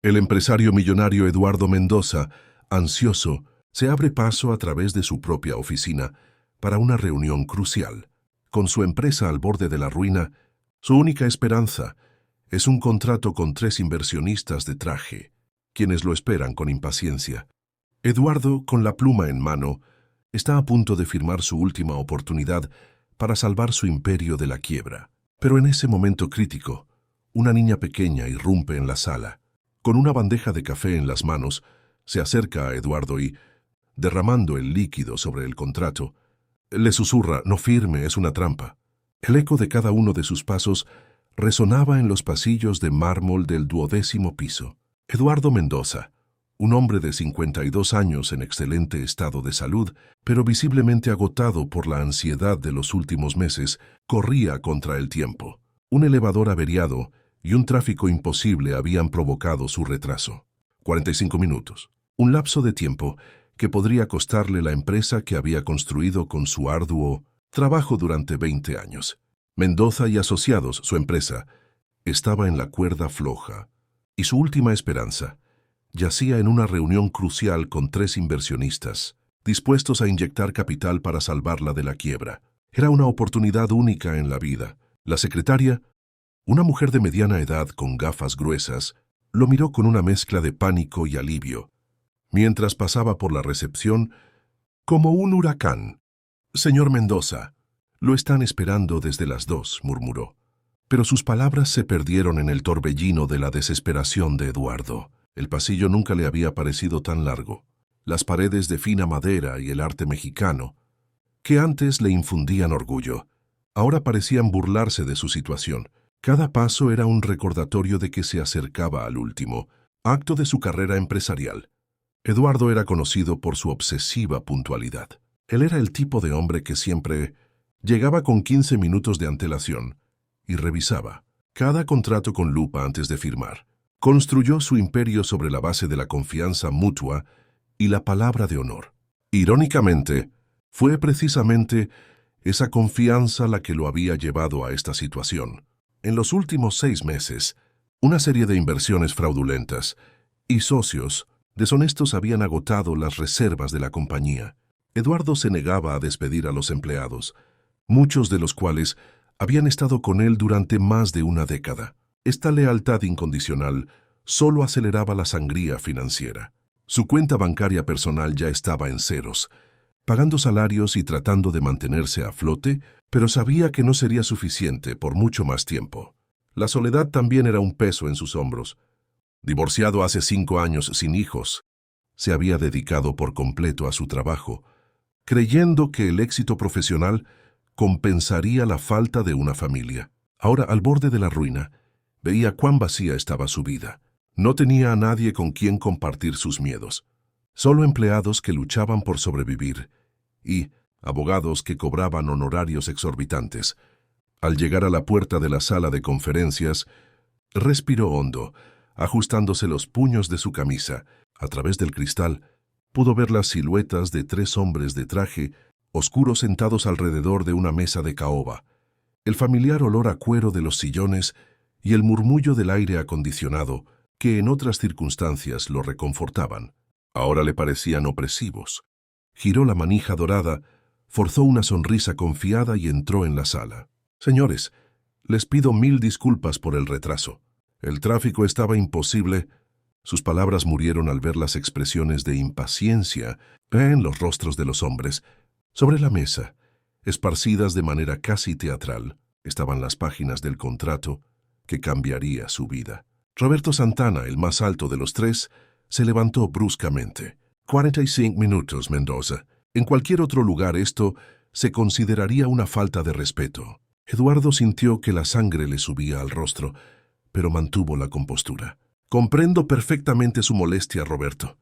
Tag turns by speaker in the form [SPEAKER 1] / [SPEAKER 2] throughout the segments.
[SPEAKER 1] El empresario millonario Eduardo Mendoza, ansioso, se abre paso a través de su propia oficina para una reunión crucial. Con su empresa al borde de la ruina, su única esperanza es un contrato con 3 inversionistas de traje, quienes lo esperan con impaciencia. Eduardo, con la pluma en mano, está a punto de firmar su última oportunidad para salvar su imperio de la quiebra. Pero en ese momento crítico, una niña pequeña irrumpe en la sala. Con una bandeja de café en las manos, se acerca a Eduardo y, derramando el líquido sobre el contrato, le susurra: «No firme, es una trampa». El eco de cada uno de sus pasos resonaba en los pasillos de mármol del 12º piso. Eduardo Mendoza, un hombre de 52 años en excelente estado de salud, pero visiblemente agotado por la ansiedad de los últimos meses, corría contra el tiempo. Un elevador averiado y un tráfico imposible habían provocado su retraso. 45 minutos. Un lapso de tiempo que podría costarle la empresa que había construido con su arduo trabajo durante 20 años. Mendoza y Asociados, su empresa, estaba en la cuerda floja, y su última esperanza yacía en una reunión crucial con 3 inversionistas, dispuestos a inyectar capital para salvarla de la quiebra. Era una oportunidad única en la vida. La secretaria, una mujer de mediana edad con gafas gruesas, lo miró con una mezcla de pánico y alivio, mientras pasaba por la recepción como un huracán. «Señor Mendoza, lo están esperando desde las 2», murmuró. Pero sus palabras se perdieron en el torbellino de la desesperación de Eduardo. El pasillo nunca le había parecido tan largo. Las paredes de fina madera y el arte mexicano, que antes le infundían orgullo, ahora parecían burlarse de su situación. Cada paso era un recordatorio de que se acercaba al último acto de su carrera empresarial. Eduardo era conocido por su obsesiva puntualidad. Él era el tipo de hombre que siempre llegaba con 15 minutos de antelación y revisaba cada contrato con lupa antes de firmar. Construyó su imperio sobre la base de la confianza mutua y la palabra de honor. Irónicamente, fue precisamente esa confianza la que lo había llevado a esta situación. En los últimos 6 meses, una serie de inversiones fraudulentas y socios deshonestos habían agotado las reservas de la compañía. Eduardo se negaba a despedir a los empleados, muchos de los cuales habían estado con él durante más de una década. Esta lealtad incondicional solo aceleraba la sangría financiera. Su cuenta bancaria personal ya estaba en ceros, pagando salarios y tratando de mantenerse a flote, pero sabía que no sería suficiente por mucho más tiempo. La soledad también era un peso en sus hombros. Divorciado hace 5 años sin hijos, se había dedicado por completo a su trabajo, creyendo que el éxito profesional compensaría la falta de una familia. Ahora, al borde de la ruina, veía cuán vacía estaba su vida. No tenía a nadie con quien compartir sus miedos. Solo empleados que luchaban por sobrevivir y abogados que cobraban honorarios exorbitantes. Al llegar a la puerta de la sala de conferencias, respiró hondo, ajustándose los puños de su camisa. A través del cristal, pudo ver las siluetas de 3 hombres de traje oscuros sentados alrededor de una mesa de caoba, el familiar olor a cuero de los sillones y el murmullo del aire acondicionado que en otras circunstancias lo reconfortaban. Ahora le parecían opresivos. Giró la manija dorada, forzó una sonrisa confiada y entró en la sala. «Señores, les pido 1000 disculpas por el retraso. El tráfico estaba imposible». Sus palabras murieron al ver las expresiones de impaciencia en los rostros de los hombres. Sobre la mesa, esparcidas de manera casi teatral, estaban las páginas del contrato que cambiaría su vida. Roberto Santana, el más alto de los 3, se levantó bruscamente. 45 minutos, Mendoza. En cualquier otro lugar esto se consideraría una falta de respeto. Eduardo sintió que la sangre le subía al rostro, pero mantuvo la compostura. «Comprendo perfectamente su molestia, Roberto.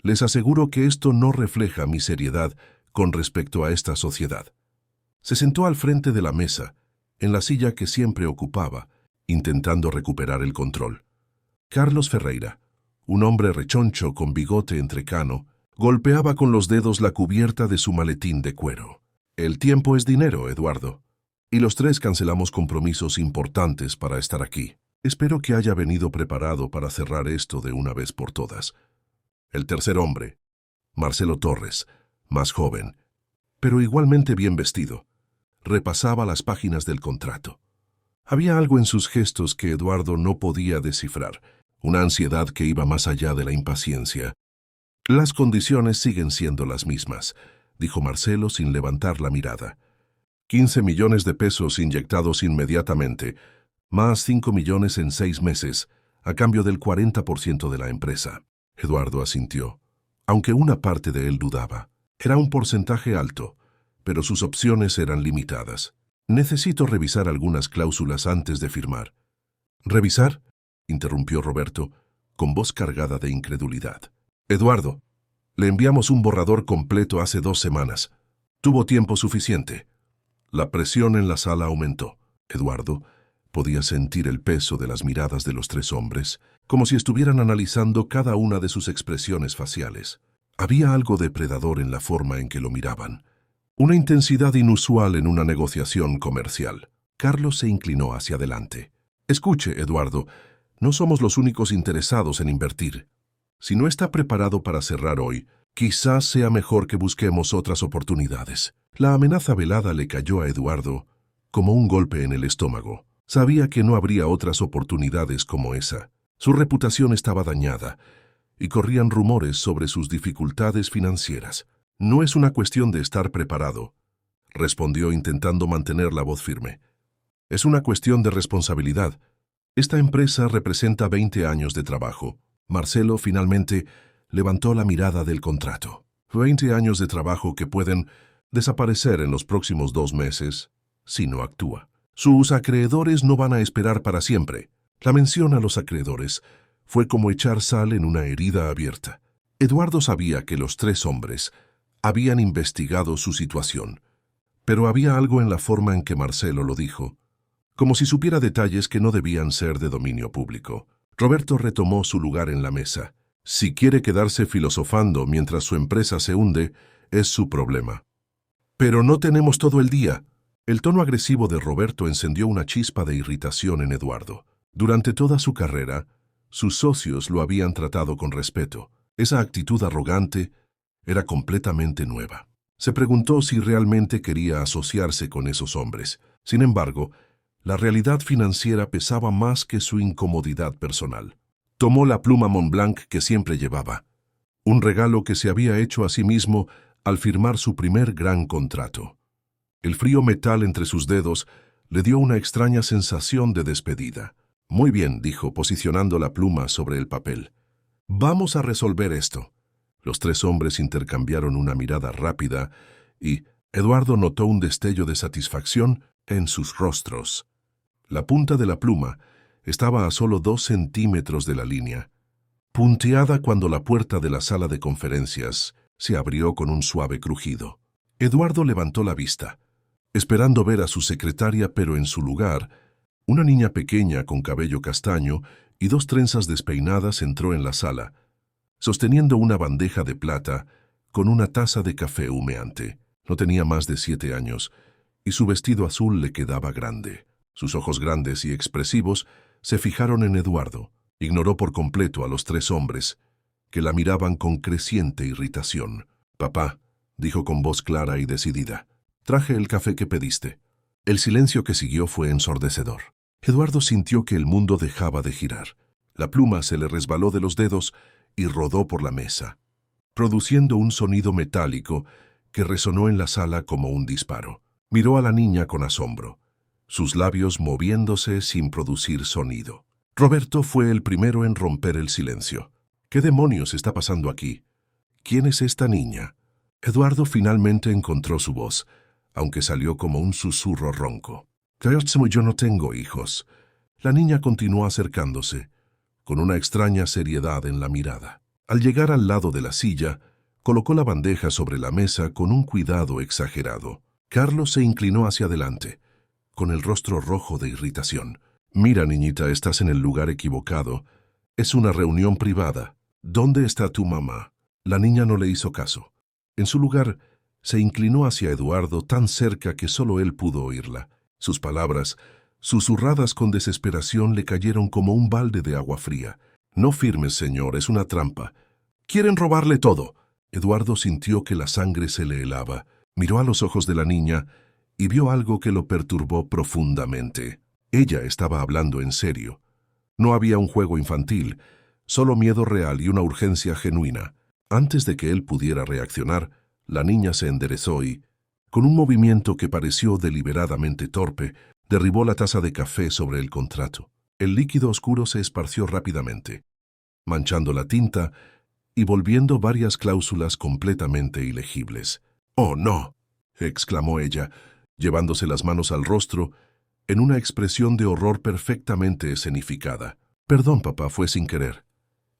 [SPEAKER 1] Les aseguro que esto no refleja mi seriedad con respecto a esta sociedad». Se sentó al frente de la mesa, en la silla que siempre ocupaba, intentando recuperar el control. Carlos Ferreira, un hombre rechoncho con bigote entrecano, golpeaba con los dedos la cubierta de su maletín de cuero. «El tiempo es dinero, Eduardo, y los 3 cancelamos compromisos importantes para estar aquí». Espero que haya venido preparado para cerrar esto de una vez por todas. El tercer hombre, Marcelo Torres, más joven, pero igualmente bien vestido, repasaba las páginas del contrato. Había algo en sus gestos que Eduardo no podía descifrar, una ansiedad que iba más allá de la impaciencia. Las condiciones siguen siendo las mismas, dijo Marcelo sin levantar la mirada. 15 millones de pesos inyectados inmediatamente, más 5 millones en 6 meses, a cambio del 40% de la empresa. Eduardo asintió, aunque una parte de él dudaba. Era un porcentaje alto, pero sus opciones eran limitadas. Necesito revisar algunas cláusulas antes de firmar. ¿Revisar?, interrumpió Roberto, con voz cargada de incredulidad. Eduardo, le enviamos un borrador completo hace 2 semanas. Tuvo tiempo suficiente. La presión en la sala aumentó. Eduardo podía sentir el peso de las miradas de los 3 hombres, como si estuvieran analizando cada una de sus expresiones faciales. Había algo depredador en la forma en que lo miraban. Una intensidad inusual en una negociación comercial. Carlos se inclinó hacia adelante. Escuche, Eduardo, no somos los únicos interesados en invertir. Si no está preparado para cerrar hoy, quizás sea mejor que busquemos otras oportunidades. La amenaza velada le cayó a Eduardo como un golpe en el estómago. Sabía que no habría otras oportunidades como esa. Su reputación estaba dañada y corrían rumores sobre sus dificultades financieras. No es una cuestión de estar preparado, respondió intentando mantener la voz firme. Es una cuestión de responsabilidad. Esta empresa representa 20 años de trabajo. Marcelo finalmente levantó la mirada del contrato. 20 años de trabajo que pueden desaparecer en los próximos 2 meses si no actúa. Sus acreedores no van a esperar para siempre. La mención a los acreedores fue como echar sal en una herida abierta. Eduardo sabía que los 3 hombres habían investigado su situación, pero había algo en la forma en que Marcelo lo dijo, como si supiera detalles que no debían ser de dominio público. Roberto retomó su lugar en la mesa. Si quiere quedarse filosofando mientras su empresa se hunde, es su problema. Pero no tenemos todo el día. El tono agresivo de Roberto encendió una chispa de irritación en Eduardo. Durante toda su carrera, sus socios lo habían tratado con respeto. Esa actitud arrogante era completamente nueva. Se preguntó si realmente quería asociarse con esos hombres. Sin embargo, la realidad financiera pesaba más que su incomodidad personal. Tomó la pluma Montblanc que siempre llevaba, un regalo que se había hecho a sí mismo al firmar su primer gran contrato. El frío metal entre sus dedos le dio una extraña sensación de despedida. Muy bien, dijo, posicionando la pluma sobre el papel. Vamos a resolver esto. Los 3 hombres intercambiaron una mirada rápida y Eduardo notó un destello de satisfacción en sus rostros. La punta de la pluma estaba a solo 2 centímetros de la línea, punteada cuando la puerta de la sala de conferencias se abrió con un suave crujido. Eduardo levantó la vista, esperando ver a su secretaria, pero en su lugar, una niña pequeña con cabello castaño y 2 trenzas despeinadas entró en la sala, sosteniendo una bandeja de plata con una taza de café humeante. No tenía más de 7 años, y su vestido azul le quedaba grande. Sus ojos grandes y expresivos se fijaron en Eduardo. Ignoró por completo a los 3 hombres, que la miraban con creciente irritación. «Papá», dijo con voz clara y decidida, «traje el café que pediste». El silencio que siguió fue ensordecedor. Eduardo sintió que el mundo dejaba de girar. La pluma se le resbaló de los dedos y rodó por la mesa, produciendo un sonido metálico que resonó en la sala como un disparo. Miró a la niña con asombro, sus labios moviéndose sin producir sonido. Roberto fue el primero en romper el silencio. ¿Qué demonios está pasando aquí? ¿Quién es esta niña? Eduardo finalmente encontró su voz, aunque salió como un susurro ronco. Yo no tengo hijos. La niña continuó acercándose, con una extraña seriedad en la mirada. Al llegar al lado de la silla, colocó la bandeja sobre la mesa con un cuidado exagerado. Carlos se inclinó hacia adelante, con el rostro rojo de irritación. «Mira, niñita, estás en el lugar equivocado. Es una reunión privada. ¿Dónde está tu mamá?» La niña no le hizo caso. En su lugar, se inclinó hacia Eduardo tan cerca que solo él pudo oírla. Sus palabras susurradas con desesperación, le cayeron como un balde de agua fría. «No firmes, señor, es una trampa. Quieren robarle todo». Eduardo sintió que la sangre se le helaba. Miró a los ojos de la niña y vio algo que lo perturbó profundamente. Ella estaba hablando en serio. No había un juego infantil, solo miedo real y una urgencia genuina. Antes de que él pudiera reaccionar, la niña se enderezó y, con un movimiento que pareció deliberadamente torpe, derribó la taza de café sobre el contrato. El líquido oscuro se esparció rápidamente, manchando la tinta y volviendo varias cláusulas completamente ilegibles. «¡Oh, no!», exclamó ella, llevándose las manos al rostro, en una expresión de horror perfectamente escenificada. «Perdón, papá, fue sin querer».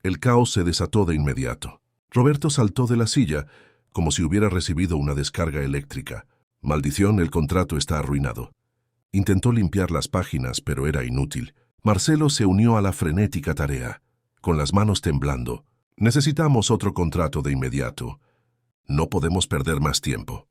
[SPEAKER 1] El caos se desató de inmediato. Roberto saltó de la silla, como si hubiera recibido una descarga eléctrica. «Maldición, el contrato está arruinado». Intentó limpiar las páginas, pero era inútil. Marcelo se unió a la frenética tarea, con las manos temblando. «Necesitamos otro contrato de inmediato. No podemos perder más tiempo».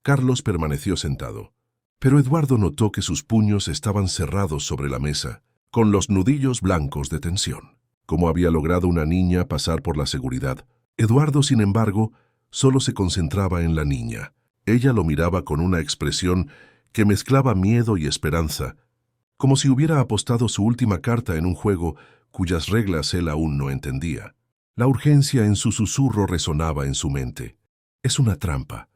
[SPEAKER 1] Carlos permaneció sentado, pero Eduardo notó que sus puños estaban cerrados sobre la mesa, con los nudillos blancos de tensión. ¿Cómo había logrado una niña pasar por la seguridad? Eduardo, sin embargo, solo se concentraba en la niña. Ella lo miraba con una expresión que mezclaba miedo y esperanza, como si hubiera apostado su última carta en un juego cuyas reglas él aún no entendía. La urgencia en su susurro resonaba en su mente. «Es una trampa.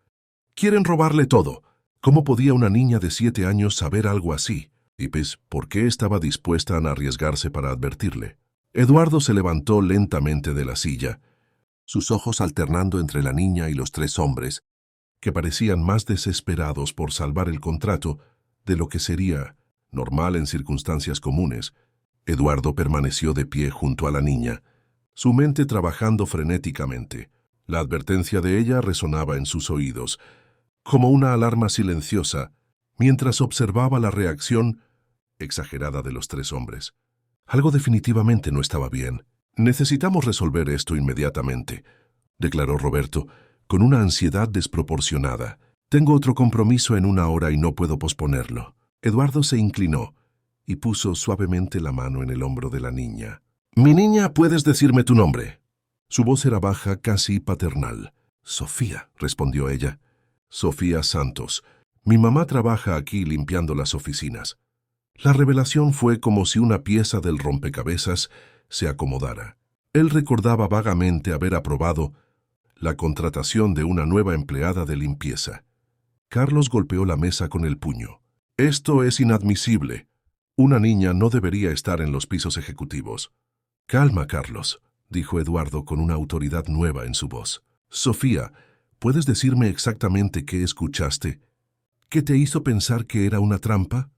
[SPEAKER 1] Quieren robarle todo». ¿Cómo podía una niña de 7 años saber algo así? Y pues, ¿por qué estaba dispuesta a arriesgarse para advertirle? Eduardo se levantó lentamente de la silla, sus ojos alternando entre la niña y los 3 hombres, que parecían más desesperados por salvar el contrato de lo que sería normal en circunstancias comunes. Eduardo permaneció de pie junto a la niña, su mente trabajando frenéticamente. La advertencia de ella resonaba en sus oídos, como una alarma silenciosa, mientras observaba la reacción exagerada de los 3 hombres. Algo definitivamente no estaba bien. «Necesitamos resolver esto inmediatamente», declaró Roberto, con una ansiedad desproporcionada. «Tengo otro compromiso en 1 hora y no puedo posponerlo». Eduardo se inclinó y puso suavemente la mano en el hombro de la niña. «Mi niña, ¿puedes decirme tu nombre?». Su voz era baja, casi paternal. «Sofía», respondió ella. «Sofía Santos. Mi mamá trabaja aquí limpiando las oficinas». La revelación fue como si una pieza del rompecabezas se acomodara. Él recordaba vagamente haber aprobado la contratación de una nueva empleada de limpieza. Carlos golpeó la mesa con el puño. «Esto es inadmisible. Una niña no debería estar en los pisos ejecutivos». «Calma, Carlos», dijo Eduardo con una autoridad nueva en su voz. «Sofía, ¿puedes decirme exactamente qué escuchaste? ¿Qué te hizo pensar que era una trampa?».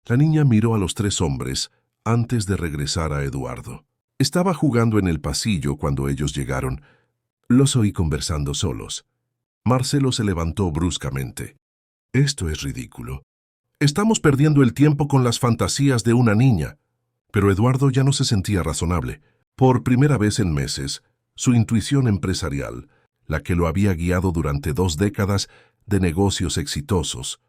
[SPEAKER 1] La niña miró a los 3 hombres antes de regresar a Eduardo. «Estaba jugando en el pasillo cuando ellos llegaron. Los oí conversando solos». Marcelo se levantó bruscamente. «Esto es ridículo. Estamos perdiendo el tiempo con las fantasías de una niña». Pero Eduardo ya no se sentía razonable. Por primera vez en meses, su intuición empresarial, la que lo había guiado durante 2 décadas de negocios exitosos,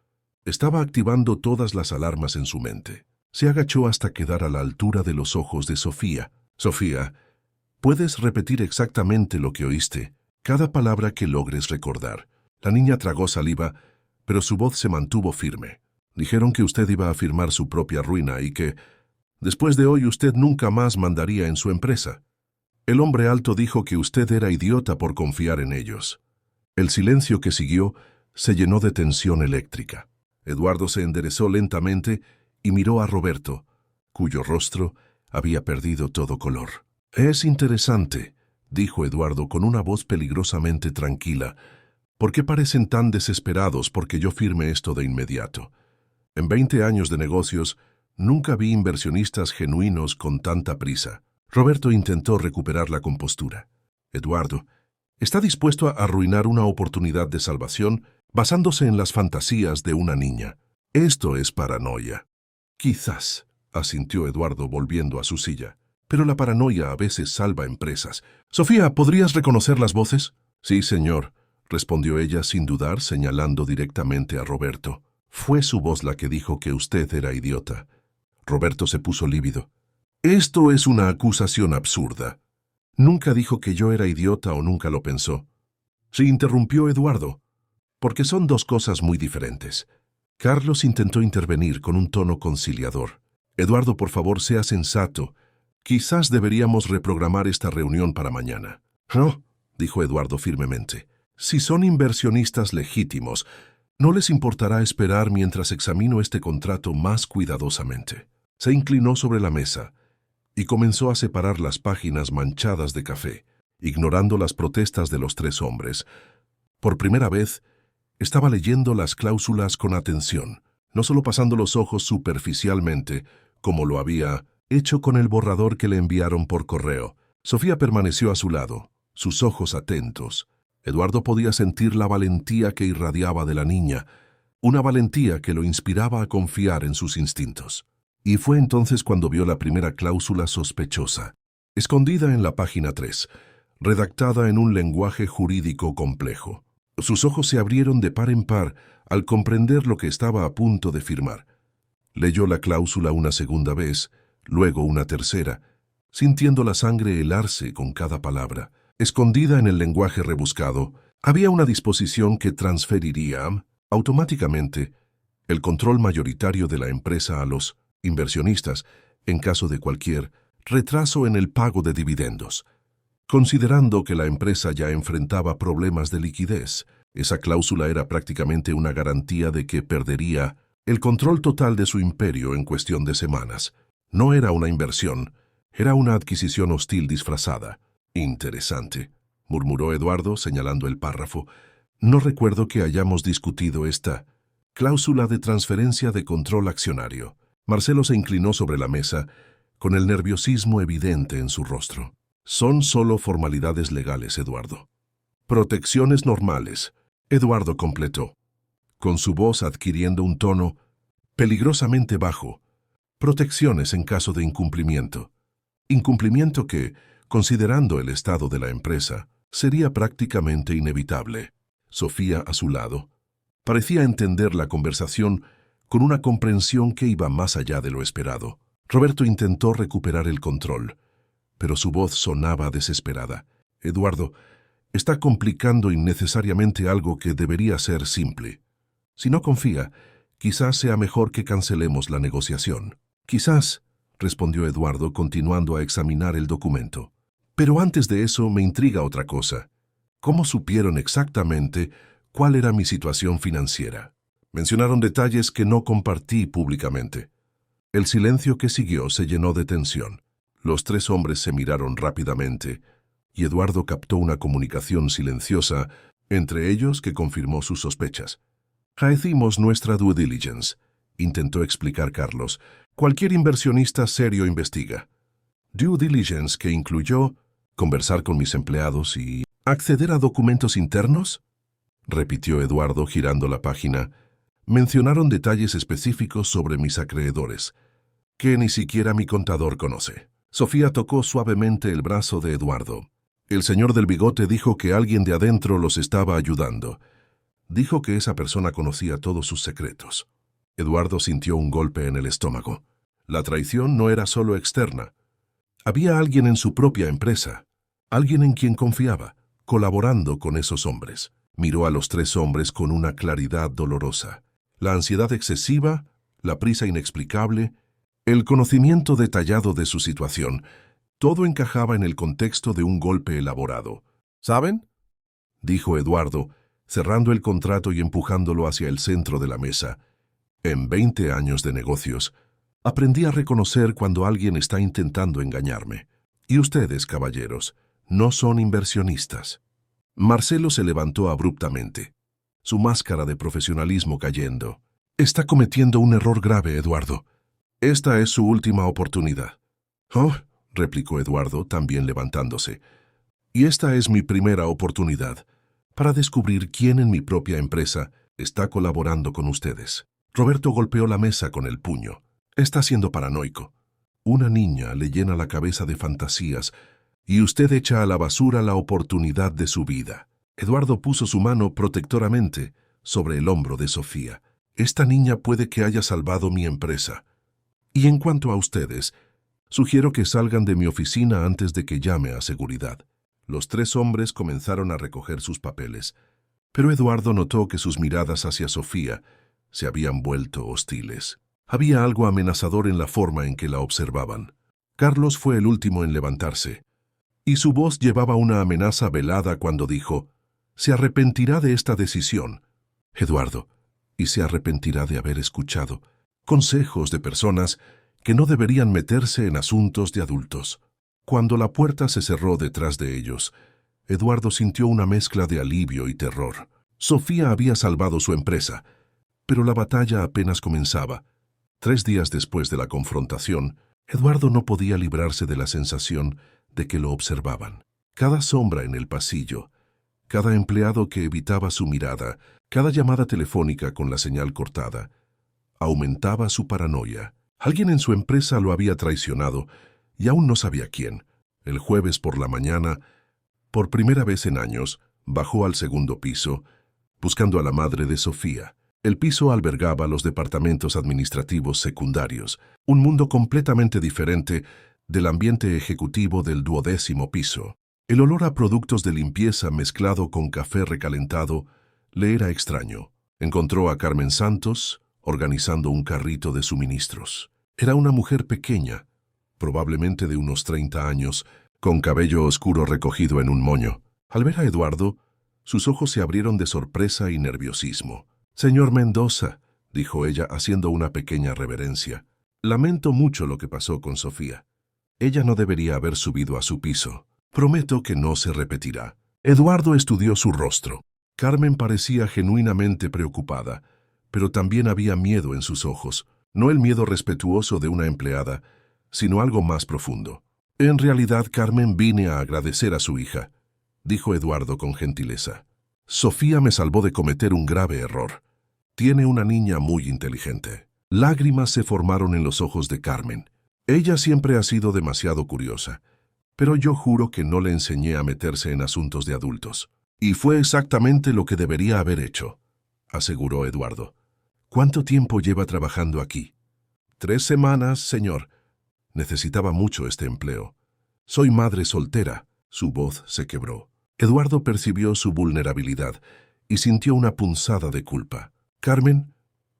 [SPEAKER 1] estaba activando todas las alarmas en su mente. Se agachó hasta quedar a la altura de los ojos de Sofía. «Sofía, ¿puedes repetir exactamente lo que oíste? Cada palabra que logres recordar». La niña tragó saliva, pero su voz se mantuvo firme. «Dijeron que usted iba a firmar su propia ruina y que, después de hoy, usted nunca más mandaría en su empresa. El hombre alto dijo que usted era idiota por confiar en ellos». El silencio que siguió se llenó de tensión eléctrica. Eduardo se enderezó lentamente y miró a Roberto, cuyo rostro había perdido todo color. «Es interesante», dijo Eduardo con una voz peligrosamente tranquila. «¿Por qué parecen tan desesperados porque yo firme esto de inmediato? En 20 años de negocios, nunca vi inversionistas genuinos con tanta prisa». Roberto intentó recuperar la compostura. «Eduardo, ¿está dispuesto a arruinar una oportunidad de salvación basándose en las fantasías de una niña? Esto es paranoia». «Quizás», asintió Eduardo volviendo a su silla. «Pero la paranoia a veces salva empresas. Sofía, ¿podrías reconocer las voces?». «Sí, señor», respondió ella sin dudar, señalando directamente a Roberto. Fue su voz la que dijo que usted era idiota. Roberto se puso lívido. Esto es una acusación absurda. Nunca dijo que yo era idiota o nunca lo pensó. Se interrumpió Eduardo, porque son dos cosas muy diferentes. Carlos intentó intervenir con un tono conciliador. Eduardo, por favor, sea sensato. Quizás deberíamos reprogramar esta reunión para mañana. No, dijo Eduardo firmemente. Si son inversionistas legítimos, no les importará esperar mientras examino este contrato más cuidadosamente. Se inclinó sobre la mesa y comenzó a separar las páginas manchadas de café, ignorando las protestas de los tres hombres. Por primera vez, estaba leyendo las cláusulas con atención, no solo pasando los ojos superficialmente, como lo había hecho con el borrador que le enviaron por correo. Sofía permaneció a su lado, sus ojos atentos. Eduardo podía sentir la valentía que irradiaba de la niña, una valentía que lo inspiraba a confiar en sus instintos. Y fue entonces cuando vio la primera cláusula sospechosa, escondida en la página 3, redactada en un lenguaje jurídico complejo. Sus ojos se abrieron de par en par al comprender lo que estaba a punto de firmar. Leyó la cláusula una segunda vez, luego una tercera, sintiendo la sangre helarse con cada palabra. Escondida en el lenguaje rebuscado, había una disposición que transferiría automáticamente el control mayoritario de la empresa a los inversionistas en caso de cualquier retraso en el pago de dividendos. Considerando que la empresa ya enfrentaba problemas de liquidez, esa cláusula era prácticamente una garantía de que perdería el control total de su imperio en cuestión de semanas. No era una inversión, era una adquisición hostil disfrazada. Interesante, murmuró Eduardo señalando el párrafo. No recuerdo que hayamos discutido esta cláusula de transferencia de control accionario. Marcelo se inclinó sobre la mesa, con el nerviosismo evidente en su rostro. Son solo formalidades legales, Eduardo. Protecciones normales, Eduardo completó, con su voz adquiriendo un tono peligrosamente bajo. Protecciones en caso de incumplimiento. Incumplimiento que, considerando el estado de la empresa, sería prácticamente inevitable. Sofía, a su lado, parecía entender la conversación con una comprensión que iba más allá de lo esperado. Roberto intentó recuperar el control, pero su voz sonaba desesperada. Eduardo, está complicando innecesariamente algo que debería ser simple. Si no confía, quizás sea mejor que cancelemos la negociación. Quizás, respondió Eduardo continuando a examinar el documento. Pero antes de eso me intriga otra cosa. ¿Cómo supieron exactamente cuál era mi situación financiera? Mencionaron detalles que no compartí públicamente. El silencio que siguió se llenó de tensión. Los tres hombres se miraron rápidamente, y Eduardo captó una comunicación silenciosa entre ellos que confirmó sus sospechas. Hicimos nuestra due diligence, intentó explicar Carlos. Cualquier inversionista serio investiga. Due diligence que incluyó conversar con mis empleados y acceder a documentos internos, repitió Eduardo girando la página. Mencionaron detalles específicos sobre mis acreedores, que ni siquiera mi contador conoce. Sofía tocó suavemente el brazo de Eduardo. El señor del bigote dijo que alguien de adentro los estaba ayudando. Dijo que esa persona conocía todos sus secretos. Eduardo sintió un golpe en el estómago. La traición no era solo externa. Había alguien en su propia empresa, alguien en quien confiaba, colaborando con esos hombres. Miró a los tres hombres con una claridad dolorosa. La ansiedad excesiva, la prisa inexplicable, el conocimiento detallado de su situación, todo encajaba en el contexto de un golpe elaborado. ¿Saben?, dijo Eduardo, cerrando el contrato y empujándolo hacia el centro de la mesa. En 20 años de negocios, aprendí a reconocer cuando alguien está intentando engañarme. Y ustedes, caballeros, no son inversionistas. Marcelo se levantó abruptamente, su máscara de profesionalismo cayendo. Está cometiendo un error grave, Eduardo. Esta es su última oportunidad. Oh, replicó Eduardo, también levantándose. Y esta es mi primera oportunidad para descubrir quién en mi propia empresa está colaborando con ustedes. Roberto golpeó la mesa con el puño. Está siendo paranoico. Una niña le llena la cabeza de fantasías y usted echa a la basura la oportunidad de su vida. Eduardo puso su mano protectoramente sobre el hombro de Sofía. Esta niña puede que haya salvado mi empresa. Y en cuanto a ustedes, sugiero que salgan de mi oficina antes de que llame a seguridad. Los 3 hombres comenzaron a recoger sus papeles, pero Eduardo notó que sus miradas hacia Sofía se habían vuelto hostiles. Había algo amenazador en la forma en que la observaban. Carlos fue el último en levantarse, y su voz llevaba una amenaza velada cuando dijo: «Se arrepentirá de esta decisión, Eduardo, y se arrepentirá de haber escuchado consejos de personas que no deberían meterse en asuntos de adultos». Cuando la puerta se cerró detrás de ellos, Eduardo sintió una mezcla de alivio y terror. Sofía había salvado su empresa, pero la batalla apenas comenzaba. 3 días después de la confrontación, Eduardo no podía librarse de la sensación de que lo observaban. Cada sombra en el pasillo, cada empleado que evitaba su mirada, cada llamada telefónica con la señal cortada, aumentaba su paranoia. Alguien en su empresa lo había traicionado y aún no sabía quién. El jueves por la mañana, por primera vez en años, bajó al 2º piso, buscando a la madre de Sofía. El piso albergaba los departamentos administrativos secundarios, un mundo completamente diferente del ambiente ejecutivo del 12º piso. El olor a productos de limpieza mezclado con café recalentado le era extraño. Encontró a Carmen Santos organizando un carrito de suministros. Era una mujer pequeña, probablemente de unos 30 años, con cabello oscuro recogido en un moño. Al ver a Eduardo, sus ojos se abrieron de sorpresa y nerviosismo. «Señor Mendoza», dijo ella haciendo una pequeña reverencia, «lamento mucho lo que pasó con Sofía. Ella no debería haber subido a su piso. Prometo que no se repetirá». Eduardo estudió su rostro. Carmen parecía genuinamente preocupada, pero también había miedo en sus ojos, no el miedo respetuoso de una empleada, sino algo más profundo. «En realidad, Carmen, vine a agradecer a su hija», dijo Eduardo con gentileza. «Sofía me salvó de cometer un grave error. Tiene una niña muy inteligente». Lágrimas se formaron en los ojos de Carmen. Ella siempre ha sido demasiado curiosa, pero yo juro que no le enseñé a meterse en asuntos de adultos. «Y fue exactamente lo que debería haber hecho», aseguró Eduardo. «¿Cuánto tiempo lleva trabajando aquí?» 3 semanas, señor. Necesitaba mucho este empleo. Soy madre soltera». Su voz se quebró. Eduardo percibió su vulnerabilidad y sintió una punzada de culpa. «Carmen,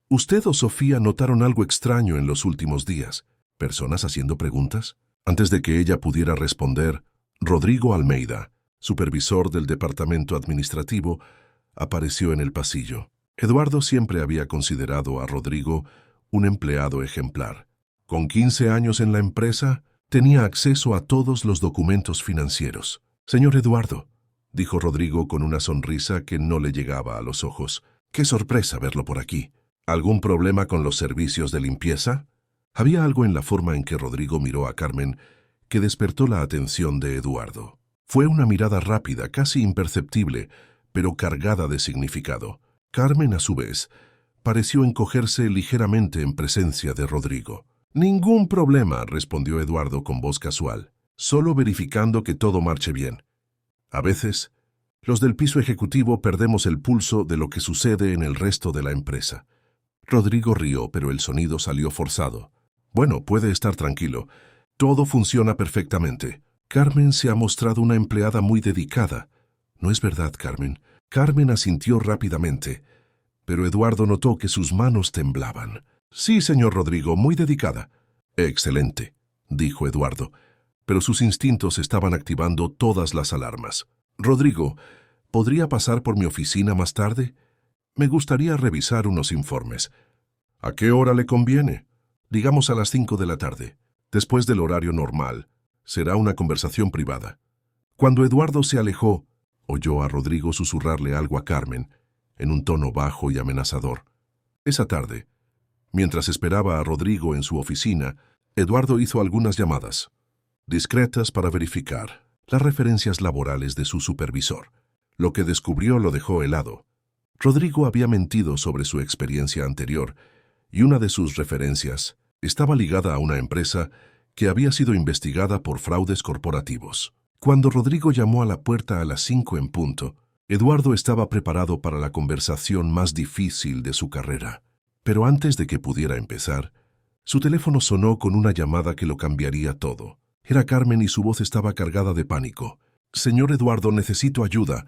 [SPEAKER 1] ¿usted o Sofía notaron algo extraño en los últimos días? ¿Personas haciendo preguntas?» Antes de que ella pudiera responder, Rodrigo Almeida, supervisor del departamento administrativo, apareció en el pasillo. Eduardo siempre había considerado a Rodrigo un empleado ejemplar. Con 15 años en la empresa, tenía acceso a todos los documentos financieros. «Señor Eduardo», dijo Rodrigo con una sonrisa que no le llegaba a los ojos. «Qué sorpresa verlo por aquí. ¿Algún problema con los servicios de limpieza?» Había algo en la forma en que Rodrigo miró a Carmen que despertó la atención de Eduardo. Fue una mirada rápida, casi imperceptible, pero cargada de significado. Carmen, a su vez, pareció encogerse ligeramente en presencia de Rodrigo. «Ningún problema», respondió Eduardo con voz casual, «solo verificando que todo marche bien. A veces, los del piso ejecutivo perdemos el pulso de lo que sucede en el resto de la empresa». Rodrigo rió, pero el sonido salió forzado. «Bueno, puede estar tranquilo. Todo funciona perfectamente. Carmen se ha mostrado una empleada muy dedicada». «¿No es verdad, Carmen?» Carmen asintió rápidamente, pero Eduardo notó que sus manos temblaban. «Sí, señor Rodrigo, muy dedicada». «Excelente», dijo Eduardo, pero sus instintos estaban activando todas las alarmas. «Rodrigo, ¿podría pasar por mi oficina más tarde? Me gustaría revisar unos informes». «¿A qué hora le conviene?» «Digamos a las 5 de la tarde. Después del horario normal. Será una conversación privada». Cuando Eduardo se alejó, oyó a Rodrigo susurrarle algo a Carmen, en un tono bajo y amenazador. Esa tarde, mientras esperaba a Rodrigo en su oficina, Eduardo hizo algunas llamadas, discretas para verificar las referencias laborales de su supervisor. Lo que descubrió lo dejó helado. Rodrigo había mentido sobre su experiencia anterior, y una de sus referencias estaba ligada a una empresa que había sido investigada por fraudes corporativos. Cuando Rodrigo llamó a la puerta a las 5 en punto, Eduardo estaba preparado para la conversación más difícil de su carrera. Pero antes de que pudiera empezar, su teléfono sonó con una llamada que lo cambiaría todo. Era Carmen y su voz estaba cargada de pánico. «Señor Eduardo, necesito ayuda.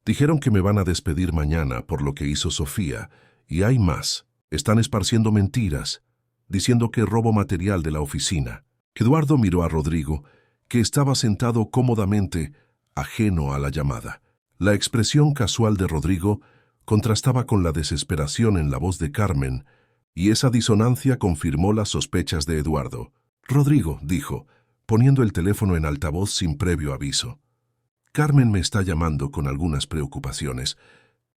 [SPEAKER 1] Dijeron que me van a despedir mañana por lo que hizo Sofía. Y hay más. Están esparciendo mentiras, diciendo que robo material de la oficina». Eduardo miró a Rodrigo, que estaba sentado cómodamente, ajeno a la llamada. La expresión casual de Rodrigo contrastaba con la desesperación en la voz de Carmen, y esa disonancia confirmó las sospechas de Eduardo. «Rodrigo», dijo, poniendo el teléfono en altavoz sin previo aviso. «Carmen me está llamando con algunas preocupaciones.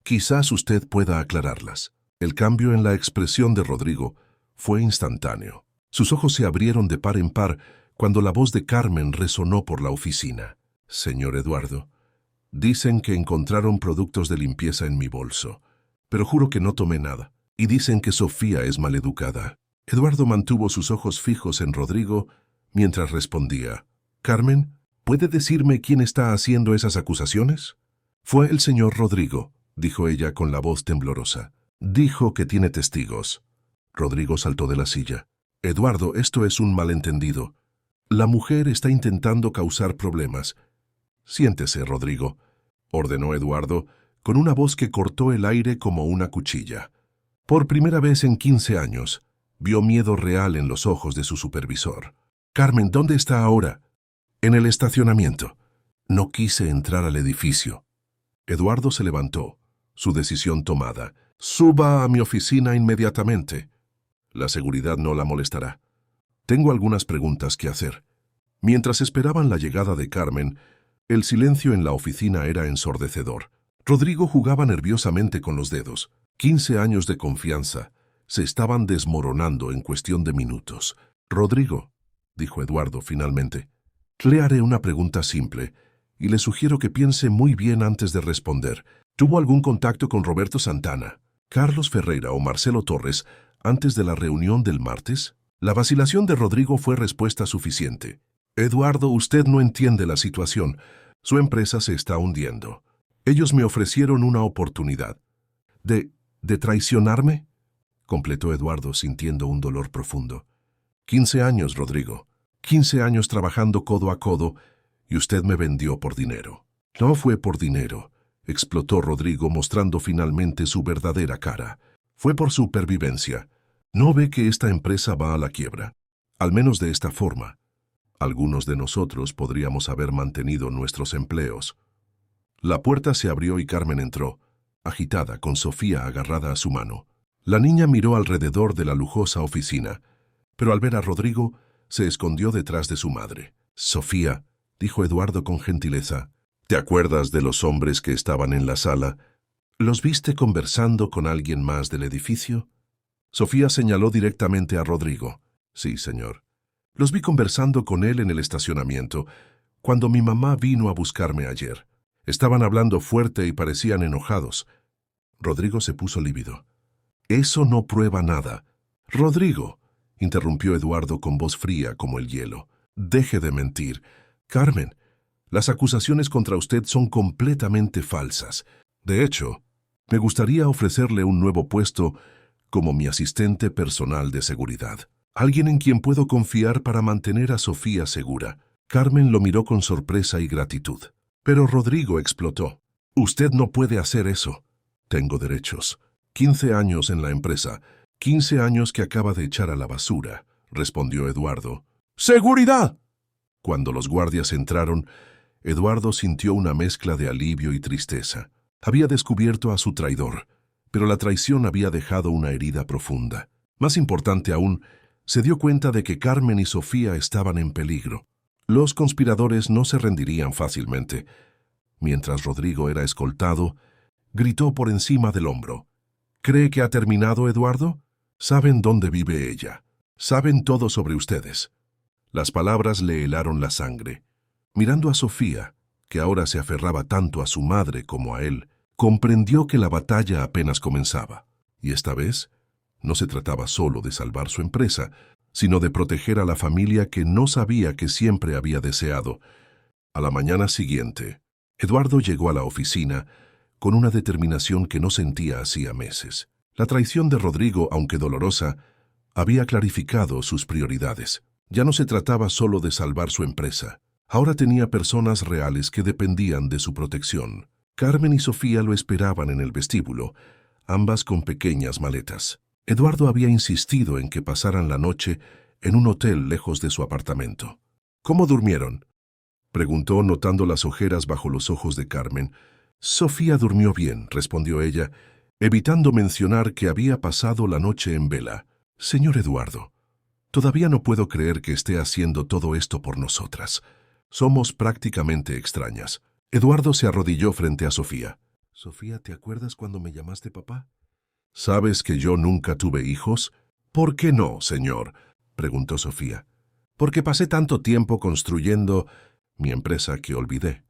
[SPEAKER 1] Quizás usted pueda aclararlas». El cambio en la expresión de Rodrigo fue instantáneo. Sus ojos se abrieron de par en par cuando la voz de Carmen resonó por la oficina. «Señor Eduardo, dicen que encontraron productos de limpieza en mi bolso, pero juro que no tomé nada. Y dicen que Sofía es maleducada». Eduardo mantuvo sus ojos fijos en Rodrigo mientras respondía. «Carmen, ¿puede decirme quién está haciendo esas acusaciones?» «Fue el señor Rodrigo», dijo ella con la voz temblorosa. «Dijo que tiene testigos». Rodrigo saltó de la silla. «Eduardo, esto es un malentendido. La mujer está intentando causar problemas». «Siéntese, Rodrigo», ordenó Eduardo, con una voz que cortó el aire como una cuchilla. Por primera vez en 15 años, vio miedo real en los ojos de su supervisor. «Carmen, ¿dónde está ahora?» «En el estacionamiento». «No quise entrar al edificio». Eduardo se levantó, su decisión tomada. «Suba a mi oficina inmediatamente. La seguridad no la molestará. Tengo algunas preguntas que hacer». Mientras esperaban la llegada de Carmen, el silencio en la oficina era ensordecedor. Rodrigo jugaba nerviosamente con los dedos. 15 años de confianza se estaban desmoronando en cuestión de minutos. «Rodrigo», dijo Eduardo finalmente, «le haré una pregunta simple y le sugiero que piense muy bien antes de responder. ¿Tuvo algún contacto con Roberto Santana, Carlos Ferreira o Marcelo Torres antes de la reunión del martes?» La vacilación de Rodrigo fue respuesta suficiente. «Eduardo, usted no entiende la situación. Su empresa se está hundiendo. Ellos me ofrecieron una oportunidad. ¿De traicionarme?», completó Eduardo sintiendo un dolor profundo. 15 años, Rodrigo. 15 años trabajando codo a codo y usted me vendió por dinero». «No fue por dinero», explotó Rodrigo mostrando finalmente su verdadera cara. «Fue por supervivencia. ¿No ve que esta empresa va a la quiebra? Al menos de esta forma. Algunos de nosotros podríamos haber mantenido nuestros empleos». La puerta se abrió y Carmen entró, agitada, con Sofía agarrada a su mano. La niña miró alrededor de la lujosa oficina, pero al ver a Rodrigo, se escondió detrás de su madre. «Sofía», dijo Eduardo con gentileza, «¿te acuerdas de los hombres que estaban en la sala? ¿Los viste conversando con alguien más del edificio?» Sofía señaló directamente a Rodrigo. «Sí, señor. Los vi conversando con él en el estacionamiento, cuando mi mamá vino a buscarme ayer. Estaban hablando fuerte y parecían enojados». Rodrigo se puso lívido. «Eso no prueba nada». «Rodrigo», interrumpió Eduardo con voz fría como el hielo, «deje de mentir. Carmen, las acusaciones contra usted son completamente falsas. De hecho, me gustaría ofrecerle un nuevo puesto como mi asistente personal de seguridad. Alguien en quien puedo confiar para mantener a Sofía segura». Carmen lo miró con sorpresa y gratitud. Pero Rodrigo explotó. «Usted no puede hacer eso». «Tengo derechos. 15 años en la empresa. 15 años que acaba de echar a la basura», respondió Eduardo. «¡Seguridad!». Cuando los guardias entraron, Eduardo sintió una mezcla de alivio y tristeza. Había descubierto a su traidor, pero la traición había dejado una herida profunda. Más importante aún, se dio cuenta de que Carmen y Sofía estaban en peligro. Los conspiradores no se rendirían fácilmente. Mientras Rodrigo era escoltado, gritó por encima del hombro. «¿Cree que ha terminado, Eduardo? Saben dónde vive ella. Saben todo sobre ustedes». Las palabras le helaron la sangre. Mirando a Sofía, que ahora se aferraba tanto a su madre como a él, comprendió que la batalla apenas comenzaba. Y esta vez, no se trataba solo de salvar su empresa, sino de proteger a la familia que no sabía que siempre había deseado. A la mañana siguiente, Eduardo llegó a la oficina con una determinación que no sentía hacía meses. La traición de Rodrigo, aunque dolorosa, había clarificado sus prioridades. Ya no se trataba solo de salvar su empresa. Ahora tenía personas reales que dependían de su protección. Carmen y Sofía lo esperaban en el vestíbulo, ambas con pequeñas maletas. Eduardo había insistido en que pasaran la noche en un hotel lejos de su apartamento. ¿Cómo durmieron?, preguntó, notando las ojeras bajo los ojos de Carmen. Sofía durmió bien, respondió ella, evitando mencionar que había pasado la noche en vela. Señor Eduardo, todavía no puedo creer que esté haciendo todo esto por nosotras. Somos prácticamente extrañas. Eduardo se arrodilló frente a Sofía. Sofía, ¿te acuerdas cuando me llamaste papá? ¿Sabes que yo nunca tuve hijos? ¿Por qué no, señor?, preguntó Sofía. Porque pasé tanto tiempo construyendo mi empresa que olvidé.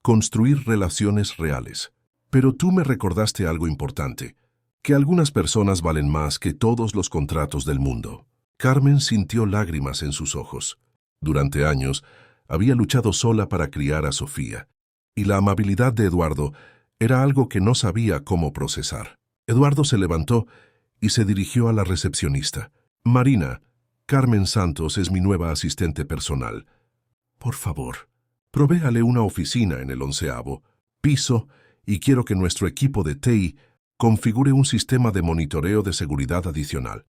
[SPEAKER 1] Construir relaciones reales. Pero tú me recordaste algo importante, que algunas personas valen más que todos los contratos del mundo. Carmen sintió lágrimas en sus ojos. Durante años, había luchado sola para criar a Sofía, y la amabilidad de Eduardo era algo que no sabía cómo procesar. Eduardo se levantó y se dirigió a la recepcionista. Marina, Carmen Santos es mi nueva asistente personal. Por favor, provéale una oficina en el 11º piso y quiero que nuestro equipo de TI configure un sistema de monitoreo de seguridad adicional.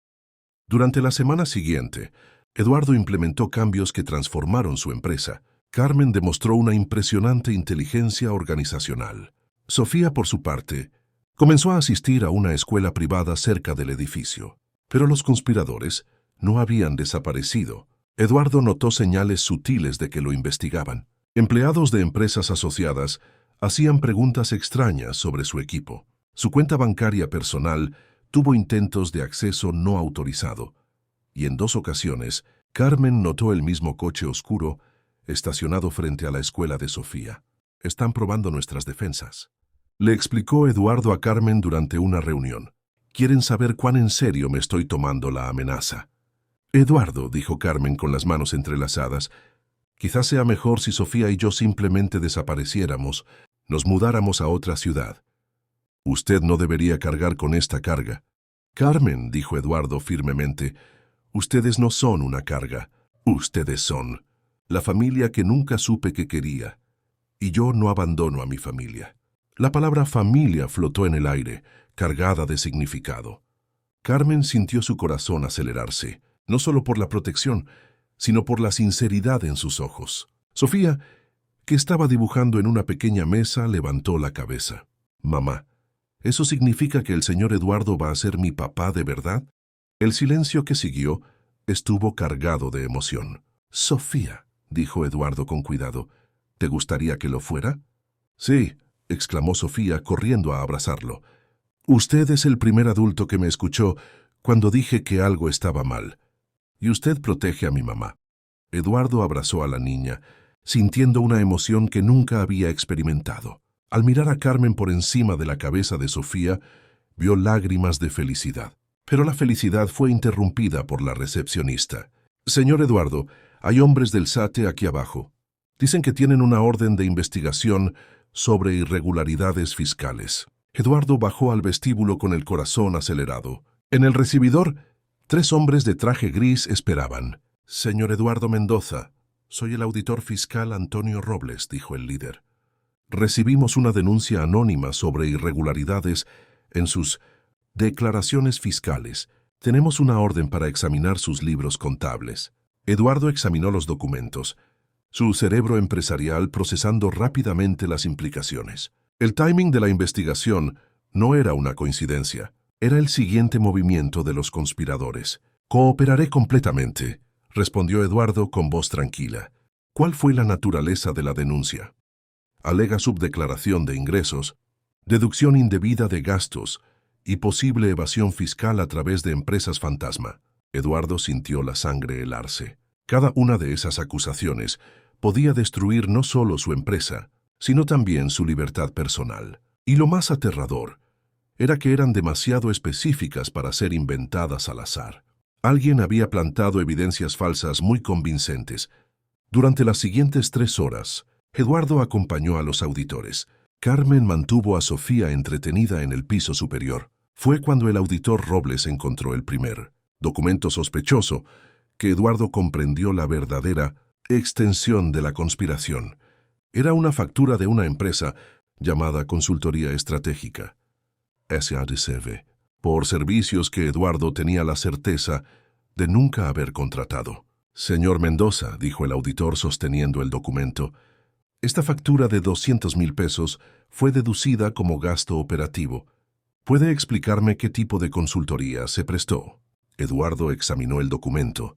[SPEAKER 1] Durante la semana siguiente, Eduardo implementó cambios que transformaron su empresa. Carmen demostró una impresionante inteligencia organizacional. Sofía, por su parte, comenzó a asistir a una escuela privada cerca del edificio. Pero los conspiradores no habían desaparecido. Eduardo notó señales sutiles de que lo investigaban. Empleados de empresas asociadas hacían preguntas extrañas sobre su equipo. Su cuenta bancaria personal tuvo intentos de acceso no autorizado, y en 2 ocasiones, Carmen notó el mismo coche oscuro estacionado frente a la escuela de Sofía. Están probando nuestras defensas, le explicó Eduardo a Carmen durante una reunión. Quieren saber cuán en serio me estoy tomando la amenaza. Eduardo, dijo Carmen con las manos entrelazadas, quizás sea mejor si Sofía y yo simplemente desapareciéramos, nos mudáramos a otra ciudad. Usted no debería cargar con esta carga. Carmen, dijo Eduardo firmemente, ustedes no son una carga, ustedes son la familia que nunca supe que quería, y yo no abandono a mi familia. La palabra familia flotó en el aire, cargada de significado. Carmen sintió su corazón acelerarse, no solo por la protección, sino por la sinceridad en sus ojos. Sofía, que estaba dibujando en una pequeña mesa, levantó la cabeza. Mamá, ¿eso significa que el señor Eduardo va a ser mi papá de verdad? El silencio que siguió estuvo cargado de emoción. Sofía, dijo Eduardo con cuidado, ¿te gustaría que lo fuera? Sí, exclamó Sofía corriendo a abrazarlo. Usted es el primer adulto que me escuchó cuando dije que algo estaba mal. Y usted protege a mi mamá. Eduardo abrazó a la niña, sintiendo una emoción que nunca había experimentado. Al mirar a Carmen por encima de la cabeza de Sofía, vio lágrimas de felicidad. Pero la felicidad fue interrumpida por la recepcionista. Señor Eduardo, hay hombres del SAT aquí abajo. Dicen que tienen una orden de investigación sobre irregularidades fiscales. Eduardo bajó al vestíbulo con el corazón acelerado. En el recibidor, 3 hombres de traje gris esperaban. Señor Eduardo Mendoza, soy el auditor fiscal Antonio Robles, dijo el líder. Recibimos una denuncia anónima sobre irregularidades en sus declaraciones fiscales. Tenemos una orden para examinar sus libros contables. Eduardo examinó los documentos, su cerebro empresarial procesando rápidamente las implicaciones. El timing de la investigación no era una coincidencia, era el siguiente movimiento de los conspiradores. Cooperaré completamente, respondió Eduardo con voz tranquila. ¿Cuál fue la naturaleza de la denuncia? Alega subdeclaración de ingresos, deducción indebida de gastos y posible evasión fiscal a través de empresas fantasma. Eduardo sintió la sangre helarse. Cada una de esas acusaciones podía destruir no solo su empresa, sino también su libertad personal. Y lo más aterrador era que eran demasiado específicas para ser inventadas al azar. Alguien había plantado evidencias falsas muy convincentes. Durante las siguientes 3 horas, Eduardo acompañó a los auditores. Carmen mantuvo a Sofía entretenida en el piso superior. Fue cuando el auditor Robles encontró el primer documento sospechoso que Eduardo comprendió la verdadera extensión de la conspiración. Era una factura de una empresa llamada Consultoría Estratégica, SADCV, por servicios que Eduardo tenía la certeza de nunca haber contratado. Señor Mendoza, dijo el auditor sosteniendo el documento, esta factura de 200,000 pesos fue deducida como gasto operativo. ¿Puede explicarme qué tipo de consultoría se prestó? Eduardo examinó el documento,